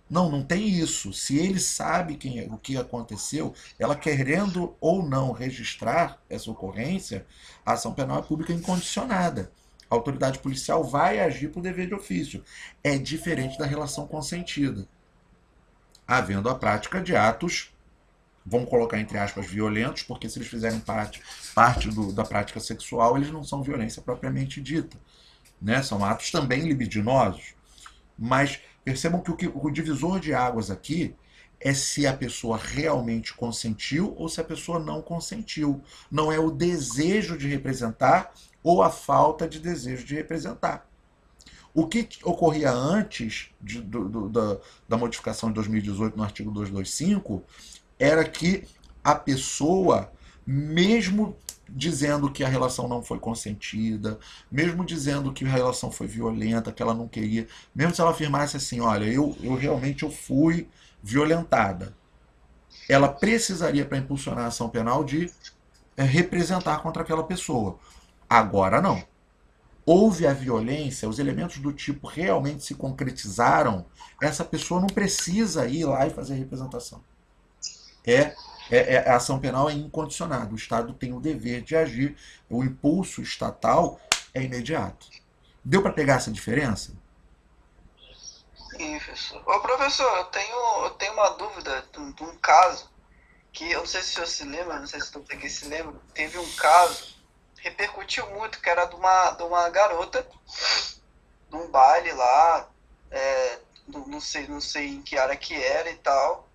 Não tem isso. Se ele sabe o que aconteceu, ela querendo ou não registrar essa ocorrência, a ação penal é pública incondicionada. A autoridade policial vai agir por dever de ofício. É diferente da relação consentida, havendo a prática de atos, vamos colocar entre aspas, violentos, porque se eles fizerem parte da prática sexual, eles não são violência propriamente dita, né? São atos também libidinosos. Mas percebam que o divisor de águas aqui é se a pessoa realmente consentiu ou se a pessoa não consentiu. Não é o desejo de representar ou a falta de desejo de representar. O que ocorria antes da modificação de 2018 no artigo 225 era que a pessoa, mesmo dizendo que a relação não foi consentida, mesmo dizendo que a relação foi violenta, que ela não queria, mesmo se ela afirmasse assim: olha, eu realmente fui violentada, ela precisaria, para impulsionar a ação penal, de representar contra aquela pessoa. Agora não. Houve a violência, os elementos do tipo realmente se concretizaram, essa pessoa não precisa ir lá e fazer representação. A ação penal é incondicionada, o Estado tem o dever de agir, o impulso estatal é imediato. Deu para pegar essa diferença? Sim, professor. Ô, professor, eu tenho uma dúvida de um caso que eu não sei se o senhor se lembra, não sei se o doutor se lembra. Teve um caso, repercutiu muito, que era de uma garota num baile lá, não sei em que área que era e tal.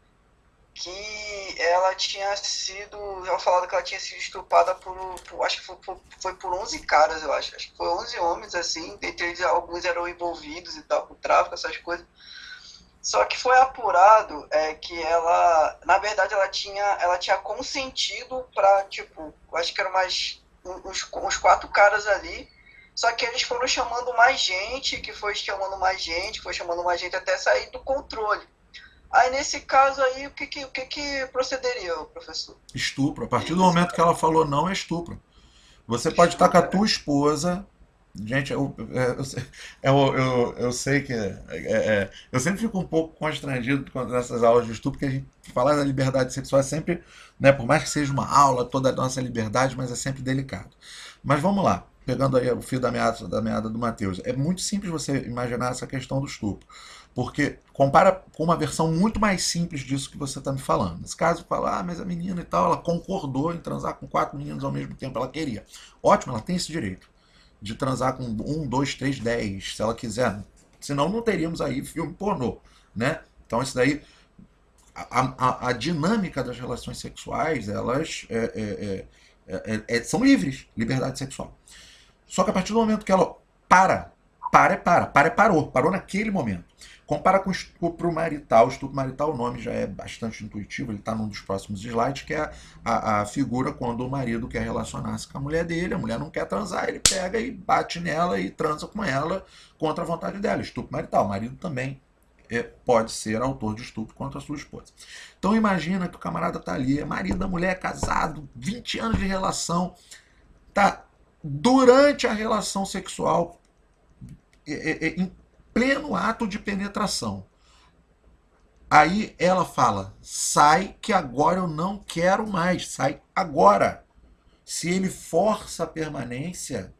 que ela tinha sido, ela falado que ela tinha sido estuprada acho que foi por 11 caras, eu acho que foi 11 homens, assim, dentre eles alguns eram envolvidos e tal, com tráfico, essas coisas. Só que foi apurado que ela, na verdade, ela tinha consentido para, tipo, acho que eram uns 4 caras ali, só que eles foram chamando mais gente, que foi chamando mais gente até sair do controle. Aí, nesse caso aí, o que procederia, professor? Estupro. A partir do momento que ela falou não, é estupro. Você pode estar com a tua esposa. Gente, eu sei que. Eu sempre fico um pouco constrangido nessas aulas de estupro, porque a gente falar da liberdade sexual é sempre, né, por mais que seja uma aula, toda a nossa liberdade, mas é sempre delicado. Mas vamos lá, pegando aí o fio da meada do Matheus. É muito simples você imaginar essa questão do estupro. Porque compara com uma versão muito mais simples disso que você está me falando. Nesse caso, fala, mas a menina e tal, ela concordou em transar com 4 meninos ao mesmo tempo, ela queria. Ótimo, ela tem esse direito de transar com 1, 2, 3, 10, se ela quiser. Senão não teríamos aí filme pornô, né? Então isso daí, a dinâmica das relações sexuais, elas são livres, liberdade sexual. Só que a partir do momento que ela parou naquele momento. Compara com o estupro marital. O estupro marital, o nome já é bastante intuitivo, ele está num dos próximos slides, que é a figura quando o marido quer relacionar-se com a mulher dele, a mulher não quer transar, ele pega e bate nela e transa com ela contra a vontade dela. Estupro marital. O marido também pode ser autor de estupro contra a sua esposa. Então imagina que o camarada está ali, é marido da mulher, casado, 20 anos de relação, tá durante a relação sexual, em pleno ato de penetração. Aí ela fala, sai que agora eu não quero mais, sai agora. Se ele força a permanência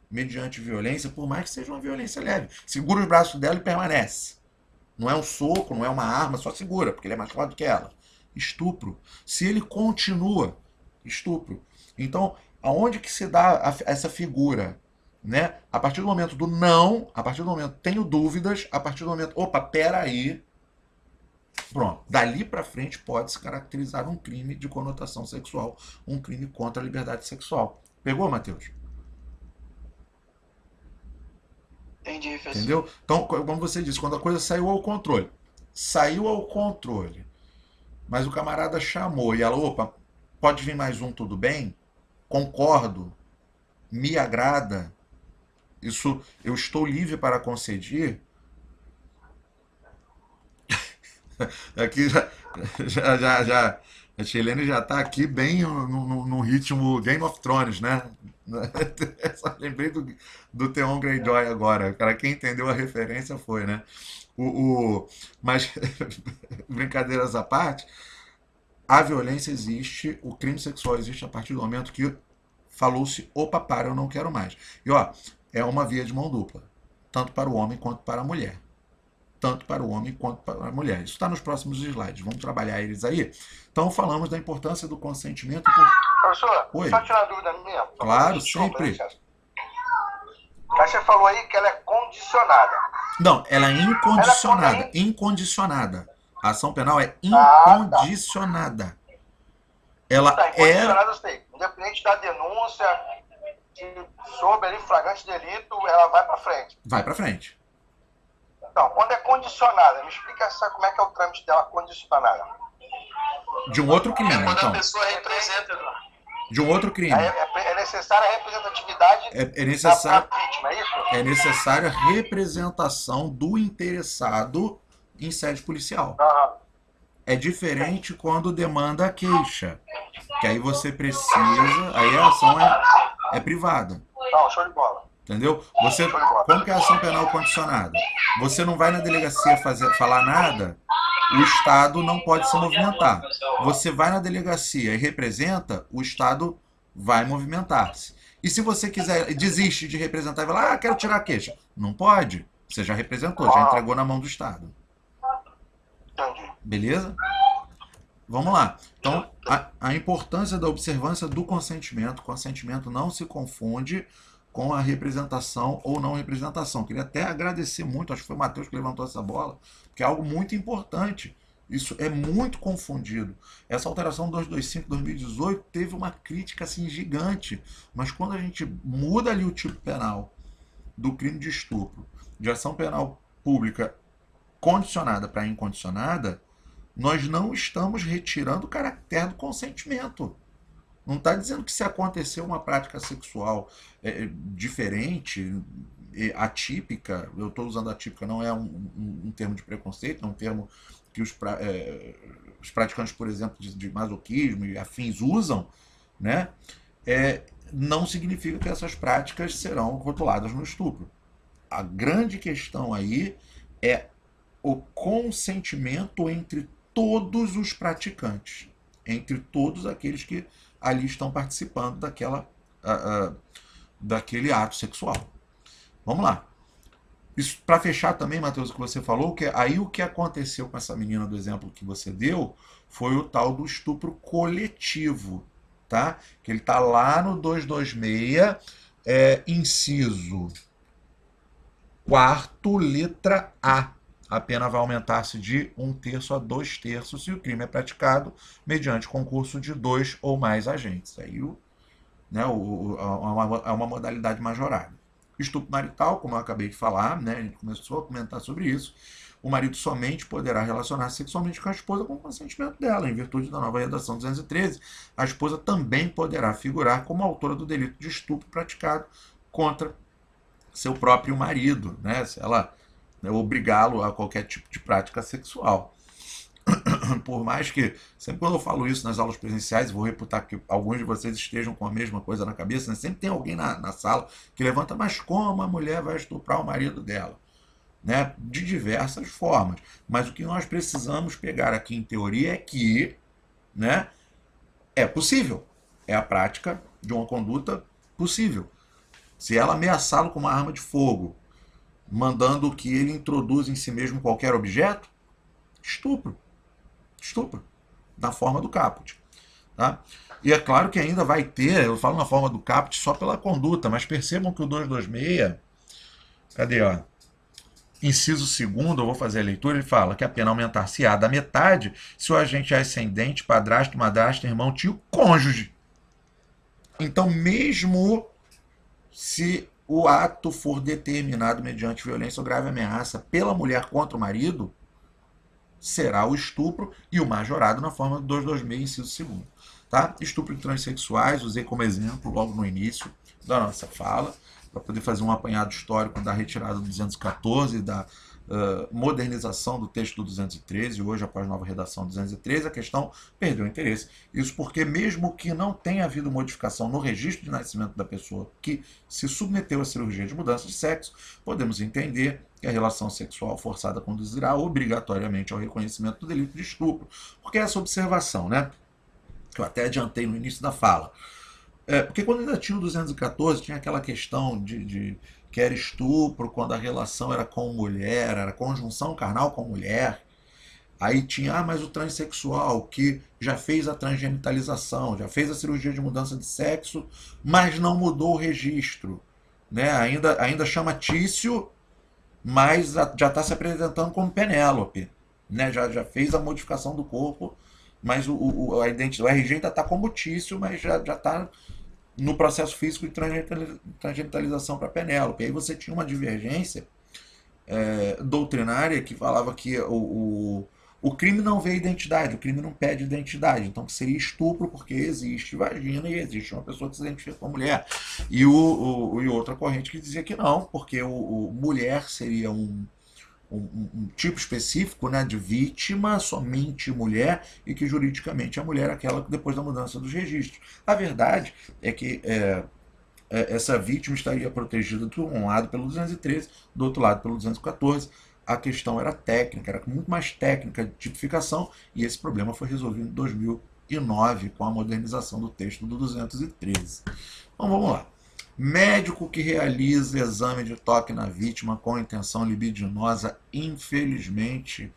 mediante violência, por mais que seja uma violência leve, segura os braços dela e permanece. Não é um soco, não é uma arma, só segura, porque ele é mais forte que ela. Estupro. Se ele continua, estupro. Então, aonde que se dá essa figura? Né? A partir do momento do não, a partir do momento tenho dúvidas, a partir do momento, opa, peraí, pronto, dali para frente pode se caracterizar um crime de conotação sexual, um crime contra a liberdade sexual. Pegou, Matheus? Entendi, professor. Entendeu? Então, como você disse, quando a coisa saiu ao controle, mas o camarada chamou e ela, opa, pode vir mais um, tudo bem? Concordo, me agrada, isso eu estou livre para conceder. Aqui já a Chilene já está aqui bem no ritmo Game of Thrones, né? Só lembrei do Theon Greyjoy agora. Para quem entendeu a referência foi, né? Mas, brincadeiras à parte, a violência existe, o crime sexual existe a partir do momento que falou-se, opa, eu não quero mais. E ó, é uma via de mão dupla, tanto para o homem quanto para a mulher. Tanto para o homem quanto para a mulher. Isso está nos próximos slides, vamos trabalhar eles aí. Então falamos da importância do consentimento. Professor, Oi. só tirar uma dúvida minha. Claro, Desculpa, sempre. né, você falou aí que ela é condicionada. Não, ela é incondicionada. Ela é Incondicionada. A ação penal é incondicionada. Ela Tá, é. incondicionada, eu sei. Independente da denúncia, se soube ali flagrante delito, ela vai pra frente. Vai pra frente. Então, quando é condicionada, me explica como é que é o trâmite dela condicionada. De um outro crime, Quando então. a pessoa representa, Eduardo. De um outro crime. É necessária a representatividade É necessário. da vítima, é isso? É necessária a representação do interessado em sede policial. Aham. É diferente quando demanda a queixa, que aí você precisa, aí a ação é privada, Não, show de bola. entendeu? Como que é a ação penal condicionada? Você não vai na delegacia falar nada, o Estado não pode se movimentar. Você vai na delegacia e representa, o Estado vai movimentar-se. E se você quiser, desiste de representar e falar, quero tirar a queixa. Não pode. Você já representou, já entregou na mão do Estado. Entendi. Beleza? Vamos lá. Então, a importância da observância do consentimento. Consentimento não se confunde com a representação ou não representação. Queria até agradecer muito, acho que foi o Matheus que levantou essa bola, porque é algo muito importante. Isso é muito confundido. Essa alteração 225/2018 teve uma crítica assim gigante, mas quando a gente muda ali o tipo penal do crime de estupro, de ação penal pública condicionada para incondicionada, nós não estamos retirando o caractere do consentimento. Não está dizendo que se acontecer uma prática sexual diferente, atípica, eu estou usando atípica, não é um termo de preconceito, é um termo que os praticantes, por exemplo, de masoquismo e afins usam, né? Não significa que essas práticas serão rotuladas no estupro. A grande questão aí é o consentimento entre todos os praticantes, entre todos aqueles que ali estão participando daquele ato sexual. Vamos lá. Isso para fechar também, Matheus, o que você falou, que aí o que aconteceu com essa menina do exemplo que você deu foi o tal do estupro coletivo, tá? Que ele está lá no 226, inciso 4º, letra A. A pena vai aumentar-se de 1/3 a 2/3 se o crime é praticado mediante concurso de 2 ou mais agentes. Aí é uma modalidade majorada. Estupro marital, como eu acabei de falar, né, a gente começou a comentar sobre isso, o marido somente poderá relacionar-se sexualmente com a esposa com o consentimento dela. Em virtude da nova redação 213, a esposa também poderá figurar como autora do delito de estupro praticado contra seu próprio marido, né, se ela obrigá-lo a qualquer tipo de prática sexual. Por mais que, sempre quando eu falo isso nas aulas presenciais, vou reputar que alguns de vocês estejam com a mesma coisa na cabeça, né? Sempre tem alguém na sala que levanta, mas como a mulher vai estuprar o marido dela? Né? De diversas formas. Mas o que nós precisamos pegar aqui em teoria é que, né, é possível. É a prática de uma conduta possível. Se ela ameaçá-lo com uma arma de fogo, mandando que ele introduza em si mesmo qualquer objeto, estupro. Estupro. Na forma do caput. Tá? E é claro que ainda vai ter, eu falo na forma do caput só pela conduta, mas percebam que o 226, cadê, ó? Inciso 2º, eu vou fazer a leitura, ele fala que a pena aumentar-se-á da metade se o agente é ascendente, padrasto, madrasto, irmão, tio, cônjuge. Então, mesmo se o ato for determinado mediante violência ou grave ameaça pela mulher contra o marido, será o estupro e o majorado na forma do 226, inciso 2º. Tá? Estupro de transexuais, usei como exemplo logo no início da nossa fala, para poder fazer um apanhado histórico da retirada do 214, da modernização do texto do 213, hoje após a nova redação do 213, a questão perdeu interesse. Isso porque mesmo que não tenha havido modificação no registro de nascimento da pessoa que se submeteu à cirurgia de mudança de sexo, podemos entender que a relação sexual forçada conduzirá obrigatoriamente ao reconhecimento do delito de estupro. Porque essa observação, né, que eu até adiantei no início da fala, porque quando ainda tinha o 214, tinha aquela questão de que era estupro quando a relação era com mulher, era conjunção carnal com mulher. Aí tinha, mas o transexual que já fez a transgenitalização, já fez a cirurgia de mudança de sexo, mas não mudou o registro. Né? Ainda chama Tício, mas já está se apresentando como Penélope. Né? Já fez a modificação do corpo, mas o RG ainda está como Tício, mas já está no processo físico de transgenitalização para Penélope. Aí você tinha uma divergência doutrinária que falava que o crime não vê identidade, o crime não pede identidade, então seria estupro porque existe vagina e existe uma pessoa que se identifica com mulher. E outra corrente que dizia que não, porque mulher seria um tipo específico, né, de vítima, somente mulher, e que juridicamente a mulher é aquela que depois da mudança dos registros. A verdade é que essa vítima estaria protegida de um lado pelo 213, do outro lado pelo 214. A questão era técnica, era muito mais técnica de tipificação, e esse problema foi resolvido em 2009 com a modernização do texto do 213. Então vamos lá. Médico que realiza exame de toque na vítima com intenção libidinosa, infelizmente,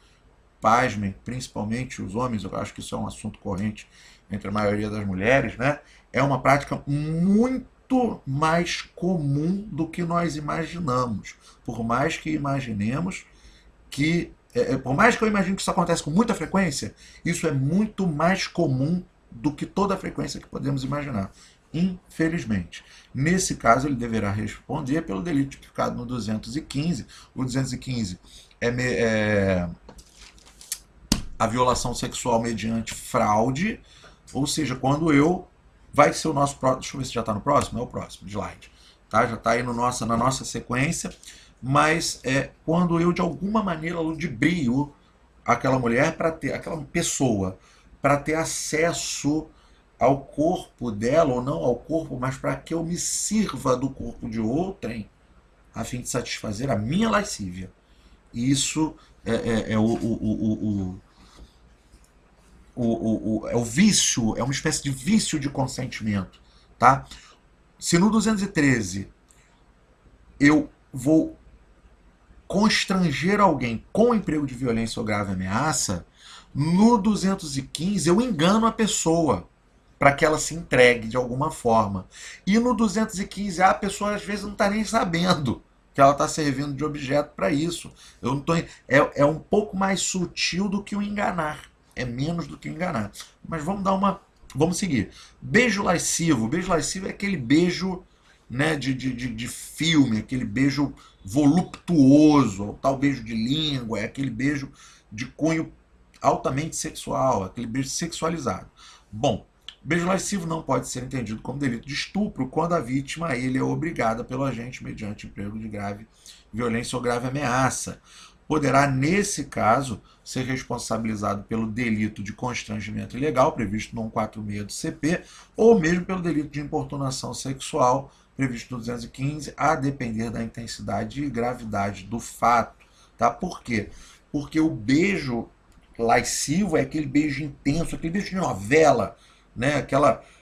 pasmem, principalmente os homens, eu acho que isso é um assunto corrente entre a maioria das mulheres, né? É uma prática muito mais comum do que nós imaginamos. Por mais que imaginemos que por mais que eu imagine que isso acontece com muita frequência, isso é muito mais comum do que toda a frequência que podemos imaginar. Infelizmente. Nesse caso, ele deverá responder pelo delito tipificado no 215. O 215 é a violação sexual mediante fraude, ou seja, quando eu... Vai ser o nosso próximo... Deixa eu ver se já está no próximo. É o próximo slide. Tá? Já está aí no na nossa sequência. Mas é quando eu, de alguma maneira, ludibrio aquela mulher, para ter aquela pessoa, para ter acesso ao corpo dela, ou não ao corpo, mas para que eu me sirva do corpo de outrem, a fim de satisfazer a minha lascívia. E isso é o vício, é uma espécie de vício de consentimento. Tá? Se no 213 eu vou constranger alguém com emprego de violência ou grave ameaça, no 215 eu engano a pessoa para que ela se entregue de alguma forma. E no 215 a pessoa às vezes não está nem sabendo que ela está servindo de objeto para isso. Eu não tô, é um pouco mais sutil do que o enganar. É menos do que o enganar. Mas vamos seguir. Beijo lascivo. Beijo lascivo é aquele beijo, né, de filme, aquele beijo voluptuoso, o tal beijo de língua, é aquele beijo de cunho altamente sexual, aquele beijo sexualizado. Bom, beijo lascivo não pode ser entendido como delito de estupro quando a vítima ele é obrigada pelo agente mediante emprego de grave violência ou grave ameaça. Poderá, nesse caso, ser responsabilizado pelo delito de constrangimento ilegal, previsto no 146 do CP, ou mesmo pelo delito de importunação sexual, previsto no 215, a depender da intensidade e gravidade do fato. Tá? Por quê? Porque o beijo lascivo é aquele beijo intenso, aquele beijo de novela, né?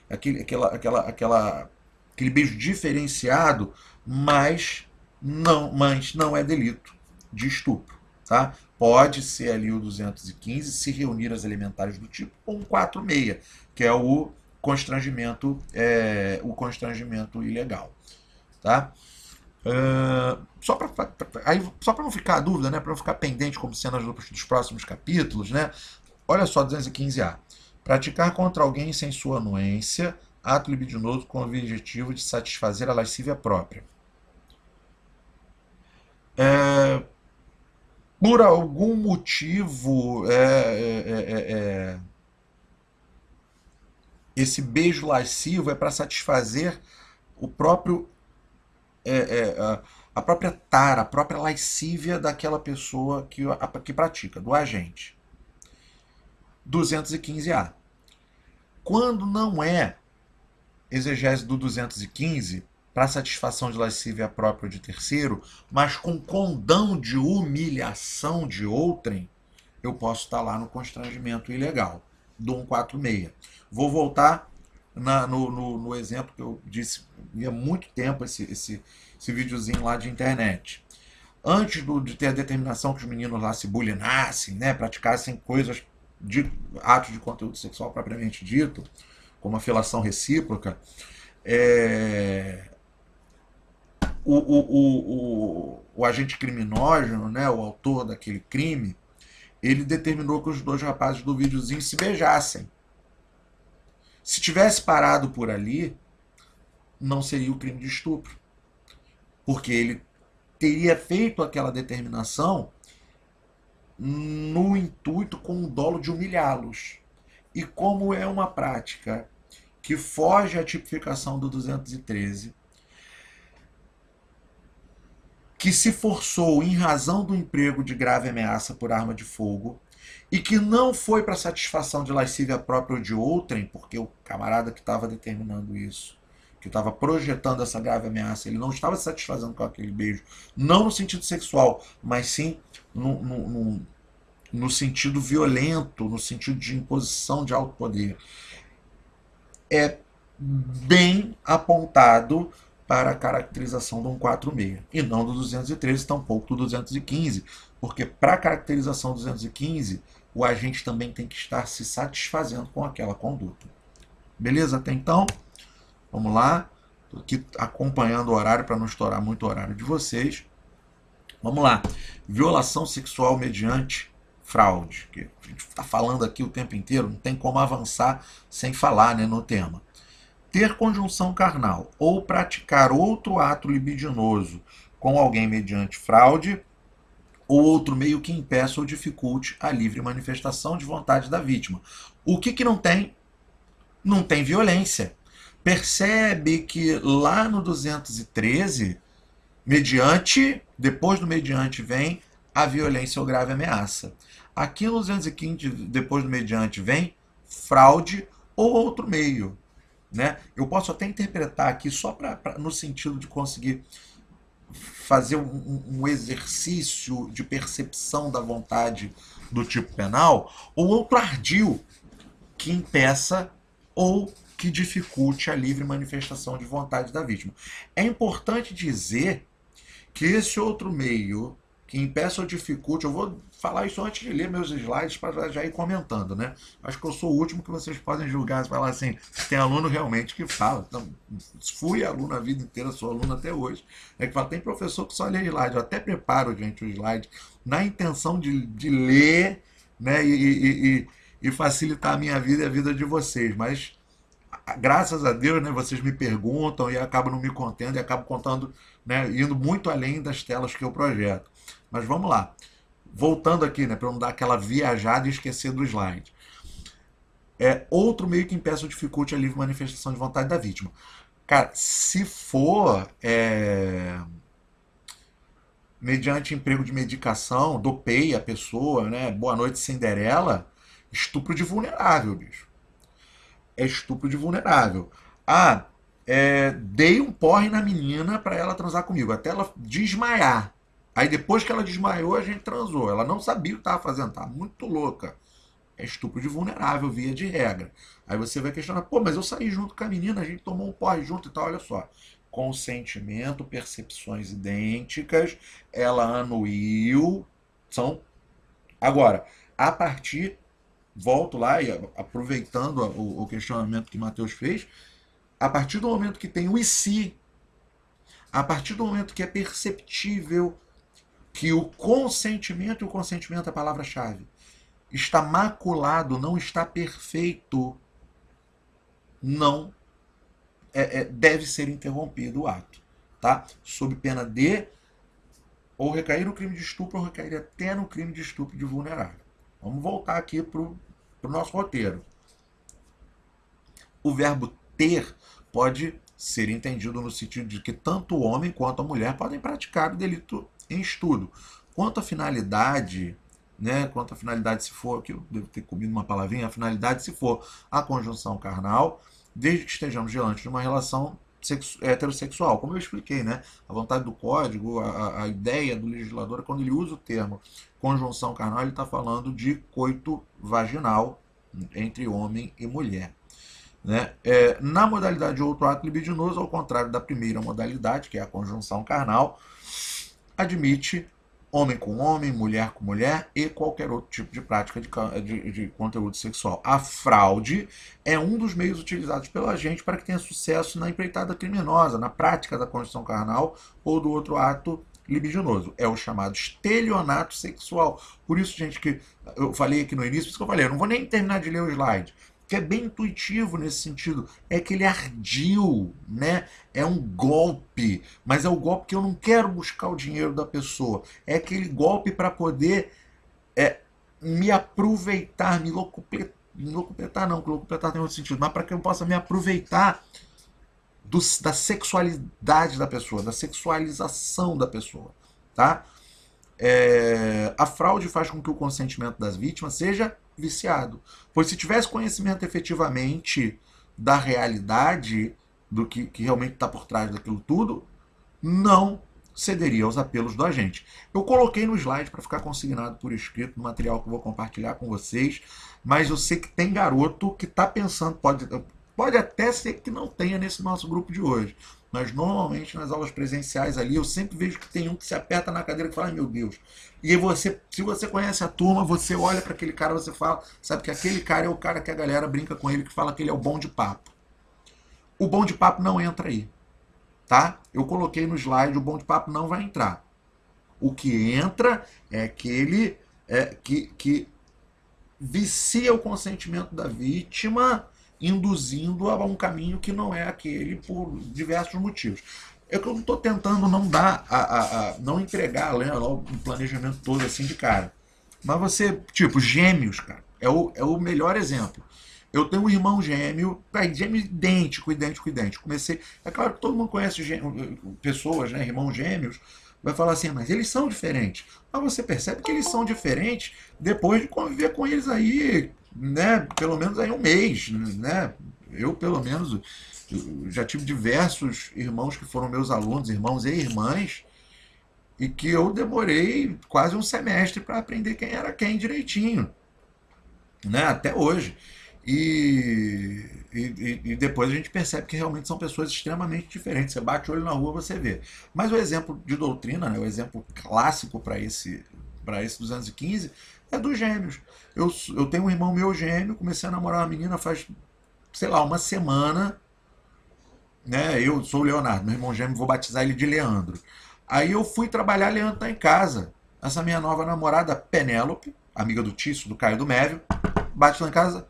Aquele beijo diferenciado, mas não é delito de estupro. Tá? Pode ser ali o 215 se reunir as elementares do tipo 146, que é o constrangimento ilegal. Tá? Só para não ficar a dúvida, né, para não ficar pendente como cenas dos próximos capítulos, né, olha só 215A. Praticar contra alguém sem sua anuência ato libidinoso com o objetivo de satisfazer a lascívia própria. Por algum motivo, esse beijo lascivo é para satisfazer o próprio a própria tara, a própria lascívia daquela pessoa que pratica, do agente. 215A. Quando não é exegese do 215 para satisfação de lascívia própria de terceiro, mas com condão de humilhação de outrem, eu posso estar lá no constrangimento ilegal do 146. Vou voltar no exemplo que eu disse há muito tempo, esse videozinho lá de internet. Antes de ter a determinação que os meninos lá se bulinassem, né, praticassem coisas de atos de conteúdo sexual propriamente dito, como a felação recíproca, o agente criminógeno, né, o autor daquele crime, ele determinou que os dois rapazes do videozinho se beijassem. Se tivesse parado por ali, não seria o crime de estupro. Porque ele teria feito aquela determinação no intuito, com o dolo de humilhá-los. E como é uma prática que foge à tipificação do 213, que se forçou em razão do emprego de grave ameaça por arma de fogo, e que não foi para satisfação de lascívia própria ou de outrem, porque o camarada que estava determinando isso, que estava projetando essa grave ameaça, ele não estava se satisfazendo com aquele beijo, não no sentido sexual, mas sim no sentido violento, no sentido de imposição de alto poder. É bem apontado para a caracterização do 146, e não do 213, tampouco do 215, porque para a caracterização do 215, o agente também tem que estar se satisfazendo com aquela conduta. Beleza? Até então, vamos lá. Estou aqui acompanhando o horário para não estourar muito o horário de vocês. Vamos lá. Violação sexual mediante fraude. Que a gente está falando aqui o tempo inteiro, não tem como avançar sem falar, né, no tema. Ter conjunção carnal ou praticar outro ato libidinoso com alguém mediante fraude ou outro meio que impeça ou dificulte a livre manifestação de vontade da vítima. O que não tem? Não tem violência. Percebe que lá no 213, mediante, depois do mediante vem a violência ou grave ameaça. Aqui no 215, depois do mediante vem fraude ou outro meio. Né? Eu posso até interpretar aqui só no sentido de conseguir fazer um exercício de percepção da vontade do tipo penal, ou outro ardil que impeça ou que dificulte a livre manifestação de vontade da vítima. É importante dizer que esse outro meio que impeça ou dificulte, eu vou falar isso antes de ler meus slides para já ir comentando, né? Acho que eu sou o último que vocês podem julgar, se falar assim, tem aluno realmente que fala, então, fui aluno a vida inteira, sou aluno até hoje, é que fala, tem professor que só lê slide, eu até preparo, gente, o slide na intenção de ler, né, e facilitar a minha vida e a vida de vocês, mas graças a Deus, né, vocês me perguntam e acabam não me contendo e acabam contando, né, indo muito além das telas que eu projeto. Mas vamos lá. Voltando aqui, né, para não dar aquela viajada e esquecer do slide. Outro meio que impeça ou dificulte a livre manifestação de vontade da vítima. Cara, se for mediante emprego de medicação, dopei a pessoa, né, boa noite Cinderela, estupro de vulnerável, bicho. É estupro de vulnerável. Dei um porre na menina para ela transar comigo, até ela desmaiar. Aí depois que ela desmaiou, a gente transou. Ela não sabia o que estava fazendo, tá muito louca. É estupro de vulnerável, via de regra. Aí você vai questionar, pô, mas eu saí junto com a menina, a gente tomou um porre junto e tal, olha só. Consentimento, percepções idênticas, ela anuiu, são... Agora, a partir, volto lá e aproveitando o questionamento que Matheus fez, a partir do momento que tem o e se, a partir do momento que é perceptível que o consentimento, e o consentimento é a palavra-chave, está maculado, não está perfeito, não deve ser interrompido o ato, tá? Sob pena de ou recair no crime de estupro ou recair até no crime de estupro de vulnerável. Vamos voltar aqui para o nosso roteiro. O verbo ter pode ser entendido no sentido de que tanto o homem quanto a mulher podem praticar o delito em estudo. Quanto à finalidade, né, quanto à finalidade se for, que eu devo ter comido uma palavrinha, a finalidade se for a conjunção carnal, desde que estejamos diante de uma relação heterossexual. Como eu expliquei, né, a vontade do código, a ideia do legislador, quando ele usa o termo conjunção carnal, ele está falando de coito vaginal entre homem e mulher. Né? Na modalidade de outro ato libidinoso, ao contrário da primeira modalidade, que é a conjunção carnal, admite homem com homem, mulher com mulher e qualquer outro tipo de prática de conteúdo sexual. A fraude é um dos meios utilizados pela gente para que tenha sucesso na empreitada criminosa, na prática da conjunção carnal ou do outro ato libidinoso. É o chamado estelionato sexual. Por isso, gente, que eu falei aqui no início, por isso que eu falei, eu não vou nem terminar de ler o slide, que é bem intuitivo nesse sentido, é aquele ardil, né? É um golpe, mas é o golpe que eu não quero buscar o dinheiro da pessoa, é aquele golpe para poder me aproveitar, me locupletar não, que locupletar tem outro sentido, mas para que eu possa me aproveitar da sexualidade da pessoa, da sexualização da pessoa, tá? A fraude faz com que o consentimento das vítimas seja viciado. Pois se tivesse conhecimento efetivamente da realidade, do que realmente está por trás daquilo tudo, não cederia aos apelos do agente. Eu coloquei no slide para ficar consignado por escrito no material que eu vou compartilhar com vocês, mas eu sei que tem garoto que está pensando, pode até ser que não tenha nesse nosso grupo de hoje, mas normalmente nas aulas presenciais ali eu sempre vejo que tem um que se aperta na cadeira e fala, ai meu Deus. E aí você, se você conhece a turma, você olha para aquele cara, você fala, sabe que aquele cara é o cara que a galera brinca com ele, que fala que ele é o bom de papo. O bom de papo não entra aí, tá? Eu coloquei no slide, o bom de papo não vai entrar. O que entra é aquele que vicia o consentimento da vítima, induzindo a um caminho que não é aquele por diversos motivos. É que eu não estou tentando não dar, não entregar o planejamento todo assim de cara. Mas você, tipo, gêmeos, cara, é o melhor exemplo. Eu tenho um irmão gêmeo, gêmeo idêntico. Comecei. É claro que todo mundo conhece pessoas, né, irmãos gêmeos, vai falar assim, mas eles são diferentes. Mas você percebe que eles são diferentes depois de conviver com eles aí, né, pelo menos aí um mês, né? Eu, pelo menos, já tive diversos irmãos que foram meus alunos, irmãos e irmãs, e que eu demorei quase um semestre para aprender quem era quem direitinho, né? Até hoje. E depois a gente percebe que realmente são pessoas extremamente diferentes. Você bate o olho na rua, você vê. Mas o exemplo de doutrina, né, o exemplo clássico para esse 215, é dos gêmeos. Eu tenho um irmão meu gêmeo, comecei a namorar uma menina faz, sei lá, uma semana, né? Eu sou o Leonardo, meu irmão gêmeo, vou batizar ele de Leandro. Aí eu fui trabalhar, Leandro está em casa. Essa minha nova namorada, Penélope, amiga do Tício, do Caio do Mévio, bate lá em casa.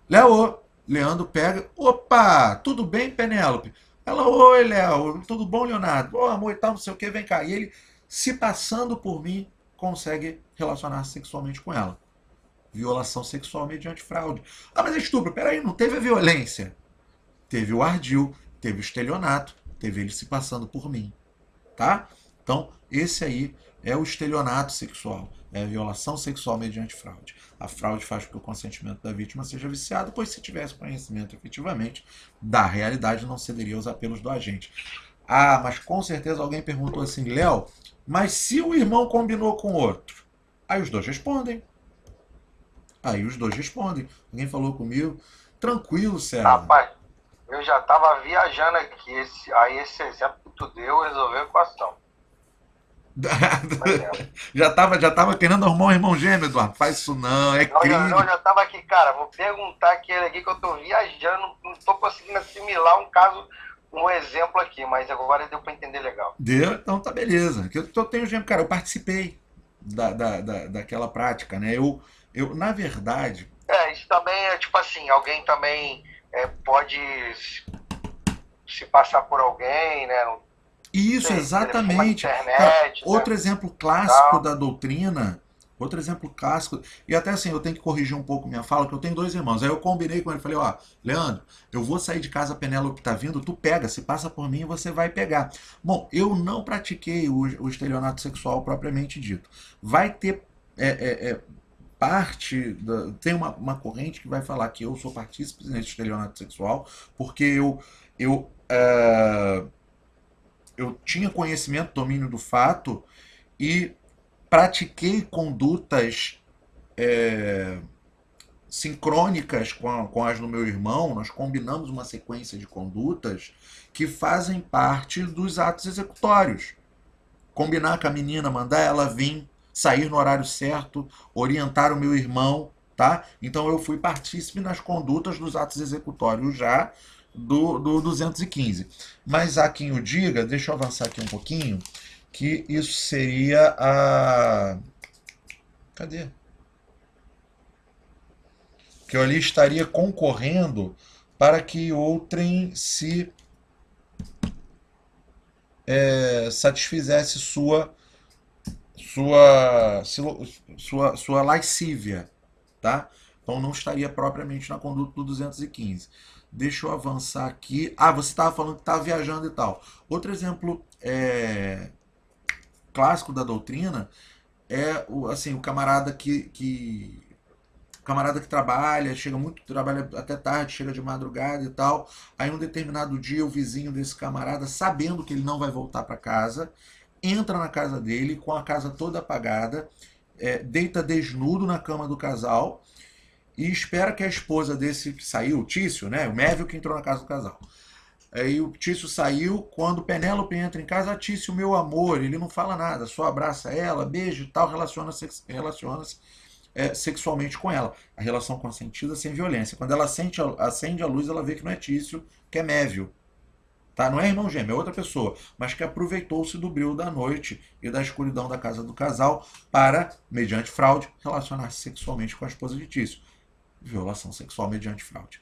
Léo, Leandro pega. Opa, tudo bem, Penélope? Ela, oi, Léo, tudo bom, Leonardo? Ô, amor e tal, não sei o que, vem cá. E ele, se passando por mim, consegue relacionar-se sexualmente com ela. Violação sexual mediante fraude. Ah, mas é estupro. Peraí, não teve a violência. Teve o ardil, teve o estelionato, teve ele se passando por mim. Tá? Então, esse aí é o estelionato sexual. É a violação sexual mediante fraude. A fraude faz com que o consentimento da vítima seja viciado, pois se tivesse conhecimento efetivamente da realidade, não cederia aos apelos do agente. Ah, mas com certeza alguém perguntou assim, Léo, mas se o irmão combinou com outro? Aí os dois respondem. Alguém falou comigo, tranquilo, Sérgio. Rapaz, eu já tava viajando aqui. Esse exemplo que tu deu resolveu a equação. já tava querendo arrumar um irmão gêmeo, Eduardo. Faz isso não, é crime. Eu já tava aqui, cara, vou perguntar aquele aqui que eu tô viajando, não tô conseguindo assimilar um caso, um exemplo aqui, mas agora deu pra entender legal. Deu? Então tá beleza. Eu tenho gêmeo, cara, eu participei daquela prática, né? Eu, na verdade... Isso também é tipo assim, alguém também pode se passar por alguém, né? Isso, Sei, exatamente. internet, Cara, né? outro exemplo clássico da doutrina, outro exemplo clássico, e até assim, eu tenho que corrigir um pouco minha fala, que eu tenho dois irmãos. Aí eu combinei com ele, falei, ó, Leandro, eu vou sair de casa, a Penélope tá vindo, tu pega, se passa por mim, você vai pegar. Bom, eu não pratiquei o estelionato sexual propriamente dito. Vai ter tem uma corrente que vai falar que eu sou partícipe nesse estelionato sexual, porque eu tinha conhecimento, domínio do fato e pratiquei condutas sincrônicas com as do meu irmão. Nós combinamos uma sequência de condutas que fazem parte dos atos executórios. Combinar com a menina, mandar ela vir, sair no horário certo, orientar o meu irmão, tá? Então eu fui partícipe nas condutas dos atos executórios já do 215. Mas há quem o diga, deixa eu avançar aqui um pouquinho, que isso seria a... Cadê? Que eu ali estaria concorrendo para que outrem se satisfizesse sua lascívia, tá? Então não estaria propriamente na conduta do 215. Deixa eu avançar aqui. Ah, você estava falando que estava viajando e tal. Outro exemplo clássico da doutrina é o camarada que trabalha até tarde, chega de madrugada e tal. Aí um determinado dia o vizinho desse camarada, sabendo que ele não vai voltar para casa, entra na casa dele com a casa toda apagada, deita desnudo na cama do casal e espera que a esposa desse que saiu, o Tício, né, o Mévio que entrou na casa do casal. Aí o Tício saiu, quando Penélope entra em casa, Tício, meu amor, ele não fala nada, só abraça ela, beija e tal, relaciona-se sexualmente com ela. A relação consentida sem violência. Quando ela acende a luz, ela vê que não é Tício, que é Mévio. tá? Não é irmão gêmeo, é outra pessoa, mas que aproveitou-se do brilho da noite e da escuridão da casa do casal para, mediante fraude, relacionar-se sexualmente com a esposa de Tício. Violação sexual mediante fraude.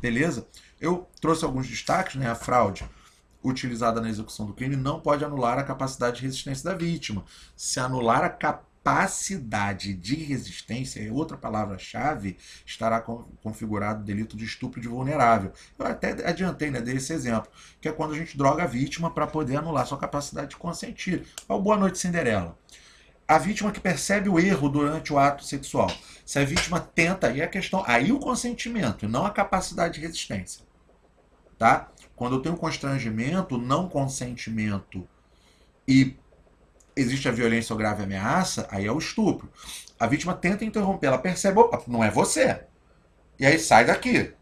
Beleza? Eu trouxe alguns destaques, né? A fraude utilizada na execução do crime não pode anular a capacidade de resistência da vítima. Se anular a capacidade de resistência, é outra palavra-chave, estará configurado o delito de estupro de vulnerável. Eu até adiantei, né, dei esse exemplo, que é quando a gente droga a vítima para poder anular sua capacidade de consentir. Olha o Boa Noite Cinderela. A vítima que percebe o erro durante o ato sexual. Se a vítima tenta, aí a questão, aí o consentimento, não a capacidade de resistência. Tá? Quando eu tenho constrangimento, não consentimento e existe a violência ou grave ameaça, aí é o estupro. A vítima tenta interromper, ela percebe, opa, não é você. E aí sai daqui,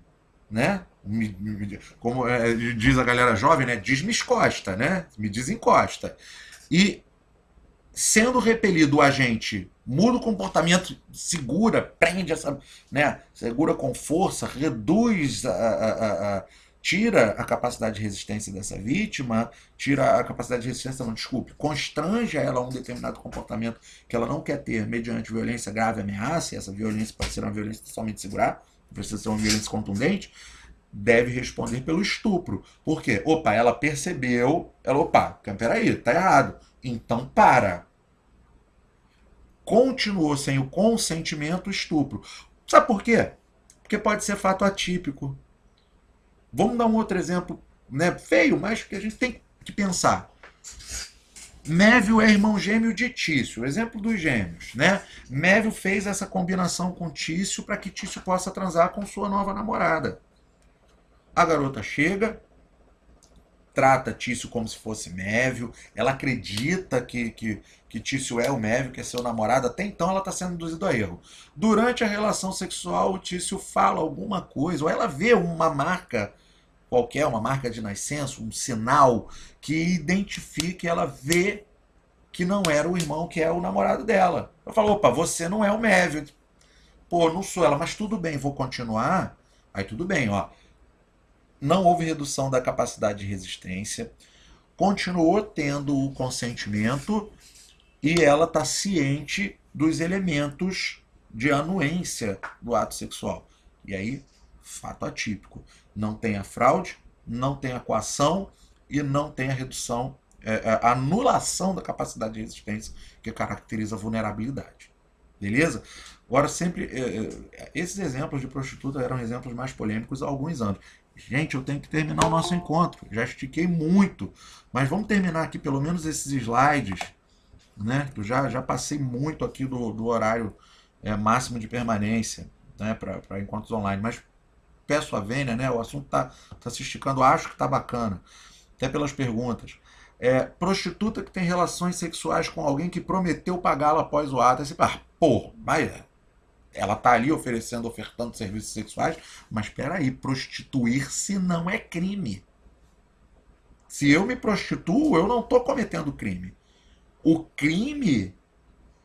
né? Como diz a galera jovem, né? Desmencosta, né? Me desencosta. E sendo repelido, o agente muda o comportamento, segura, prende essa, né? Segura com força, reduz tira a capacidade de resistência dessa vítima, tira a capacidade de resistência, não, desculpe, constrange ela a um determinado comportamento que ela não quer ter mediante violência grave, ameaça, e essa violência pode ser uma violência somente segurar, precisa ser uma violência contundente, deve responder pelo estupro. Por quê? Opa, ela percebeu, opa, peraí, tá errado. Então para. Continuou sem o consentimento, estupro. Sabe por quê? Porque pode ser fato atípico. Vamos dar um outro exemplo, né, feio, mas que a gente tem que pensar. Mévio é irmão gêmeo de Tício, exemplo dos gêmeos, né? Mévio fez essa combinação com Tício para que Tício possa transar com sua nova namorada. A garota chega, trata Tício como se fosse Mévio, ela acredita que Tício é o Mévio, que é seu namorado, até então ela está sendo induzida a erro. Durante a relação sexual, o Tício fala alguma coisa, ou ela vê uma marca qualquer, uma marca de nascença, um sinal que identifique, ela vê que não era o irmão, que é o namorado dela. Eu falo, opa, você não é o Mévio. Pô, não sou ela, mas tudo bem, vou continuar. Aí tudo bem, ó. Não houve redução da capacidade de resistência, continuou tendo o consentimento e ela está ciente dos elementos de anuência do ato sexual. E aí, fato atípico. Não tem a fraude, não tem a coação e não tem a redução, a anulação da capacidade de resistência que caracteriza a vulnerabilidade. Beleza? Agora, sempre, esses exemplos de prostituta eram exemplos mais polêmicos há alguns anos. Gente, eu tenho que terminar o nosso encontro. Já estiquei muito. Mas vamos terminar aqui pelo menos esses slides, né? Eu já passei muito aqui do horário máximo de permanência, né, para encontros online. Mas peço a vênia, né? O assunto tá se esticando. Acho que tá bacana. Até pelas perguntas. Prostituta que tem relações sexuais com alguém que prometeu pagá-la após o ato. Mas ela está ali ofertando serviços sexuais, mas espera aí, prostituir-se não é crime. Se eu me prostituo, eu não estou cometendo crime. O crime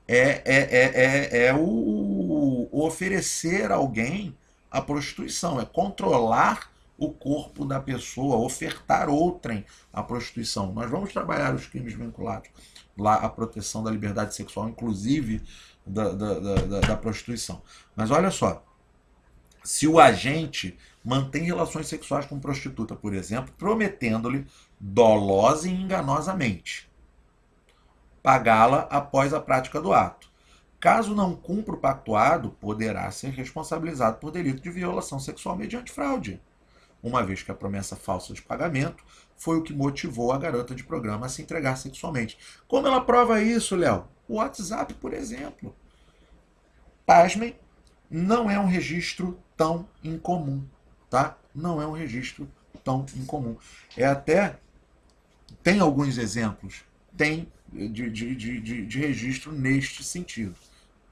é o oferecer a alguém a prostituição, é controlar o corpo da pessoa, ofertar outrem a prostituição. Nós vamos trabalhar os crimes vinculados lá à proteção da liberdade sexual, inclusive da prostituição. Mas olha só, se o agente mantém relações sexuais com prostituta, por exemplo, prometendo-lhe dolosa e enganosamente pagá-la após a prática do ato. Caso não cumpra o pactuado, poderá ser responsabilizado por delito de violação sexual mediante fraude, uma vez que a promessa falsa de pagamento foi o que motivou a garota de programa a se entregar sexualmente. Como ela prova isso, Léo? O WhatsApp, por exemplo. Pasmem, não é um registro tão incomum, tá? Não é um registro tão incomum. Tem alguns exemplos, tem de registro neste sentido,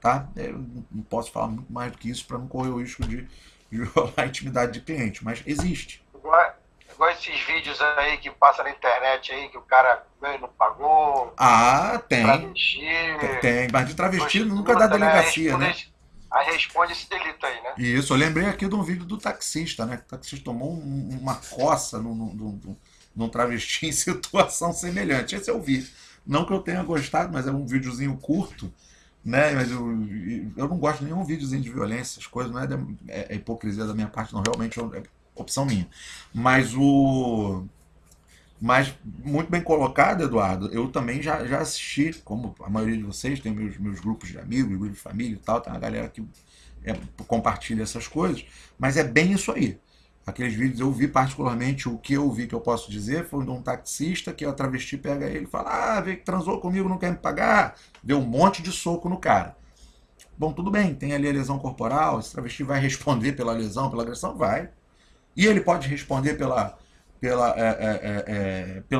tá? Eu não posso falar muito mais do que isso para não correr o risco de violar a intimidade de cliente, mas existe. Igual esses vídeos aí que passa na internet aí, que o cara não pagou. Tem. Travesti. Tem, mas de travesti nunca dá delegacia, né? Aí responde esse delito aí, né? Isso, eu lembrei aqui de um vídeo do taxista, né? O taxista tomou uma coça num travesti em situação semelhante. Esse eu vi. Não que eu tenha gostado, mas é um videozinho curto, né? Mas eu não gosto de nenhum videozinho de violência, essas coisas, não é, é hipocrisia da minha parte, não, realmente é opção minha. Mas muito bem colocado, Eduardo. Eu também já assisti, como a maioria de vocês, tem meus grupos de amigos, grupos de família e tal, tem uma galera que compartilha essas coisas, mas é bem isso aí. Aqueles vídeos eu vi particularmente, o que eu vi que eu posso dizer foi de um taxista que a travesti pega ele e fala: vê que transou comigo, não quer me pagar, deu um monte de soco no cara. Bom, tudo bem, tem ali a lesão corporal, esse travesti vai responder pela lesão, pela agressão? Vai. E ele pode responder pela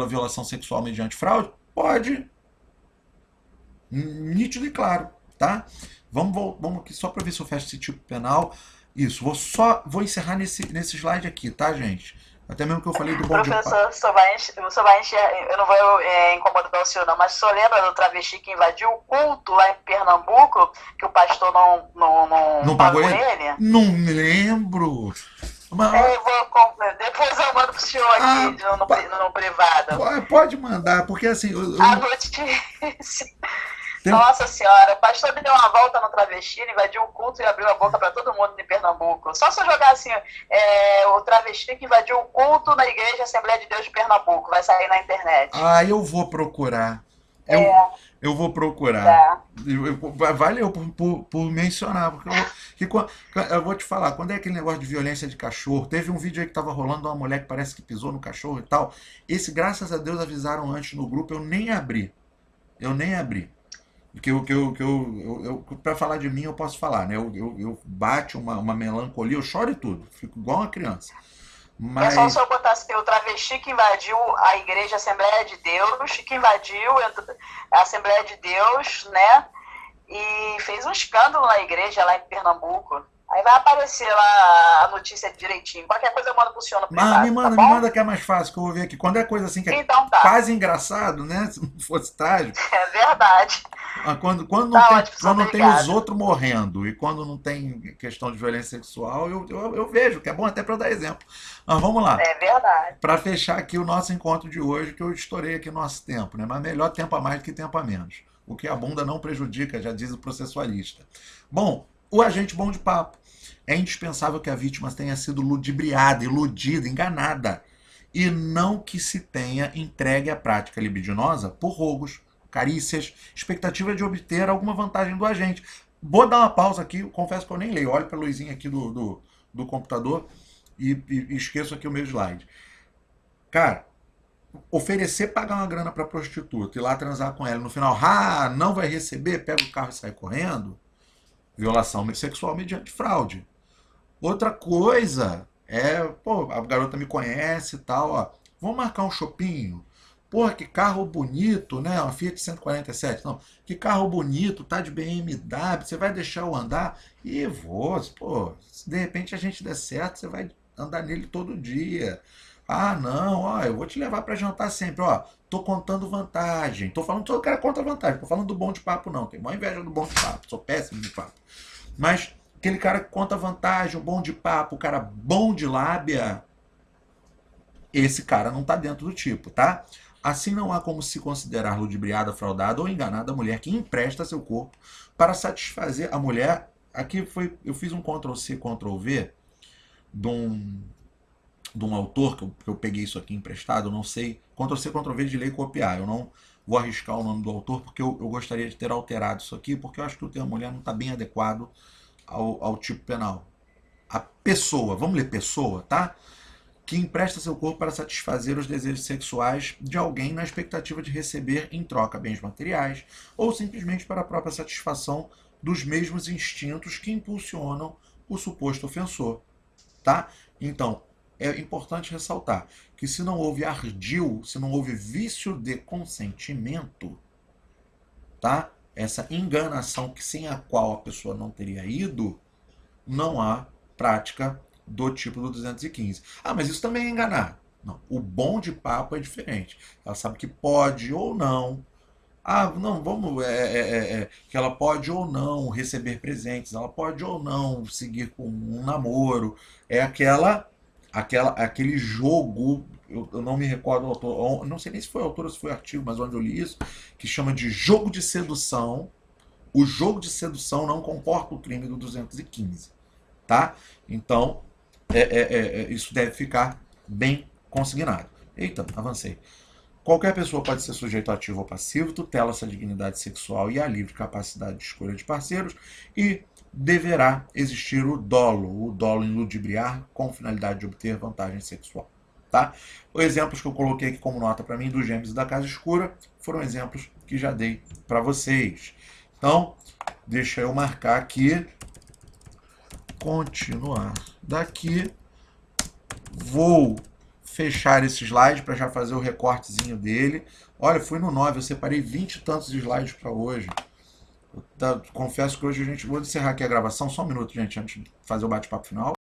violação sexual mediante fraude? Pode. Nítido e claro, tá? Vamos aqui só para ver se eu fecho esse tipo penal. Isso, vou encerrar nesse slide aqui, tá, gente? Até mesmo que eu falei do bom de Professor, só vai encher, eu não vou incomodar o senhor não, mas o senhor lembra do travesti que invadiu o culto lá em Pernambuco, que o pastor não pagou ele? Não lembro. Mas... depois eu mando pro senhor aqui no privado. Pode mandar, porque assim... A notícia... Nossa senhora, o pastor deu uma volta no travesti, invadiu o culto e abriu a boca para todo mundo em Pernambuco. Só se eu jogar assim, o travesti que invadiu o culto na Igreja Assembleia de Deus de Pernambuco, vai sair na internet. Eu vou procurar. Eu vou procurar. Tá. Valeu por mencionar, porque eu vou te falar, quando é aquele negócio de violência de cachorro, teve um vídeo aí que tava rolando de uma mulher que parece que pisou no cachorro e tal. Esse, graças a Deus, avisaram antes no grupo, eu nem abri. Porque para falar de mim eu posso falar, né? Eu bate uma melancolia, eu choro e tudo, fico igual uma criança. Mas... É só o senhor botar assim, o travesti que invadiu a Igreja Assembleia de Deus, que invadiu a Assembleia de Deus, né? E fez um escândalo na igreja lá em Pernambuco. Aí vai aparecer lá a notícia direitinho. Qualquer coisa eu mando pro senhor no privado. Me manda que é mais fácil, que eu vou ver aqui. Quando é coisa assim que é então, tá. quase engraçado, né? Se não fosse trágico. É verdade. Quando não tá tem os outros morrendo e quando não tem questão de violência sexual, eu vejo, que é bom até para dar exemplo. Mas vamos lá. É verdade. Para fechar aqui o nosso encontro de hoje, que eu estourei aqui nosso tempo, né? Mas melhor tempo a mais do que tempo a menos. O que a bunda não prejudica, já diz o processualista. Bom, o agente bom de papo. É indispensável que a vítima tenha sido ludibriada, iludida, enganada, e não que se tenha entregue à prática libidinosa por rogos, carícias, expectativa de obter alguma vantagem do agente. Vou dar uma pausa aqui, confesso que eu nem leio, olho para a luzinha aqui do computador e esqueço aqui o meu slide. Cara, oferecer pagar uma grana para prostituta e lá transar com ela, no final, não vai receber, pega o carro e sai correndo, violação sexual mediante fraude. Outra coisa a garota me conhece e tal, ó, vamos marcar um chopinho. Porra, que carro bonito, né? Uma Fiat 147, não. Que carro bonito, tá de BMW, você vai deixar eu andar? E vou, se de repente a gente der certo, você vai andar nele todo dia. Não, ó, eu vou te levar para jantar sempre, ó. Tô contando vantagem. Tô falando que eu quero contra vantagem, tô falando do bom de papo não, tem maior inveja do bom de papo, sou péssimo de papo. Mas aquele cara que conta vantagem, o bom de papo, o cara bom de lábia, esse cara não tá dentro do tipo, tá? Assim não há como se considerar ludibriada, fraudada ou enganada a mulher que empresta seu corpo para satisfazer a mulher. Aqui eu fiz um Ctrl+C, Ctrl+V de um autor, que eu peguei isso aqui emprestado, eu não sei, Ctrl+C, Ctrl+V de ler e copiar, eu não vou arriscar o nome do autor, porque eu gostaria de ter alterado isso aqui, porque eu acho que o termo mulher não está bem adequado ao tipo penal. A pessoa, vamos ler pessoa, tá? Que empresta seu corpo para satisfazer os desejos sexuais de alguém na expectativa de receber em troca bens materiais, ou simplesmente para a própria satisfação dos mesmos instintos que impulsionam o suposto ofensor, tá? Então, é importante ressaltar que se não houve ardil, se não houve vício de consentimento, tá? Essa enganação sem a qual a pessoa não teria ido, não há prática do tipo do 215. Mas isso também é enganar. Não, o bom de papo é diferente. Ela sabe que pode ou não. Não, vamos. Que ela pode ou não receber presentes, ela pode ou não seguir com um namoro. É aquele jogo eu não me recordo o autor, não sei nem se foi autor ou se foi artigo, mas onde eu li isso, que chama de jogo de sedução. O jogo de sedução não comporta o crime do 215, tá? Então, isso deve ficar bem consignado. Eita, avancei. Qualquer pessoa pode ser sujeito ativo ou passivo, tutela-se a dignidade sexual e a livre capacidade de escolha de parceiros, e deverá existir o dolo em ludibriar com finalidade de obter vantagem sexual. Tá? Os exemplos que eu coloquei aqui como nota para mim dos Gêmeos e da Casa Escura foram exemplos que já dei para vocês. Então, deixa eu marcar aqui, continuar daqui, vou fechar esse slide para já fazer o recortezinho dele. Olha, fui no 9, eu separei 20 e tantos slides para hoje. Confesso que hoje a gente... Vou encerrar aqui a gravação, só um minuto, gente, antes de fazer o bate-papo final.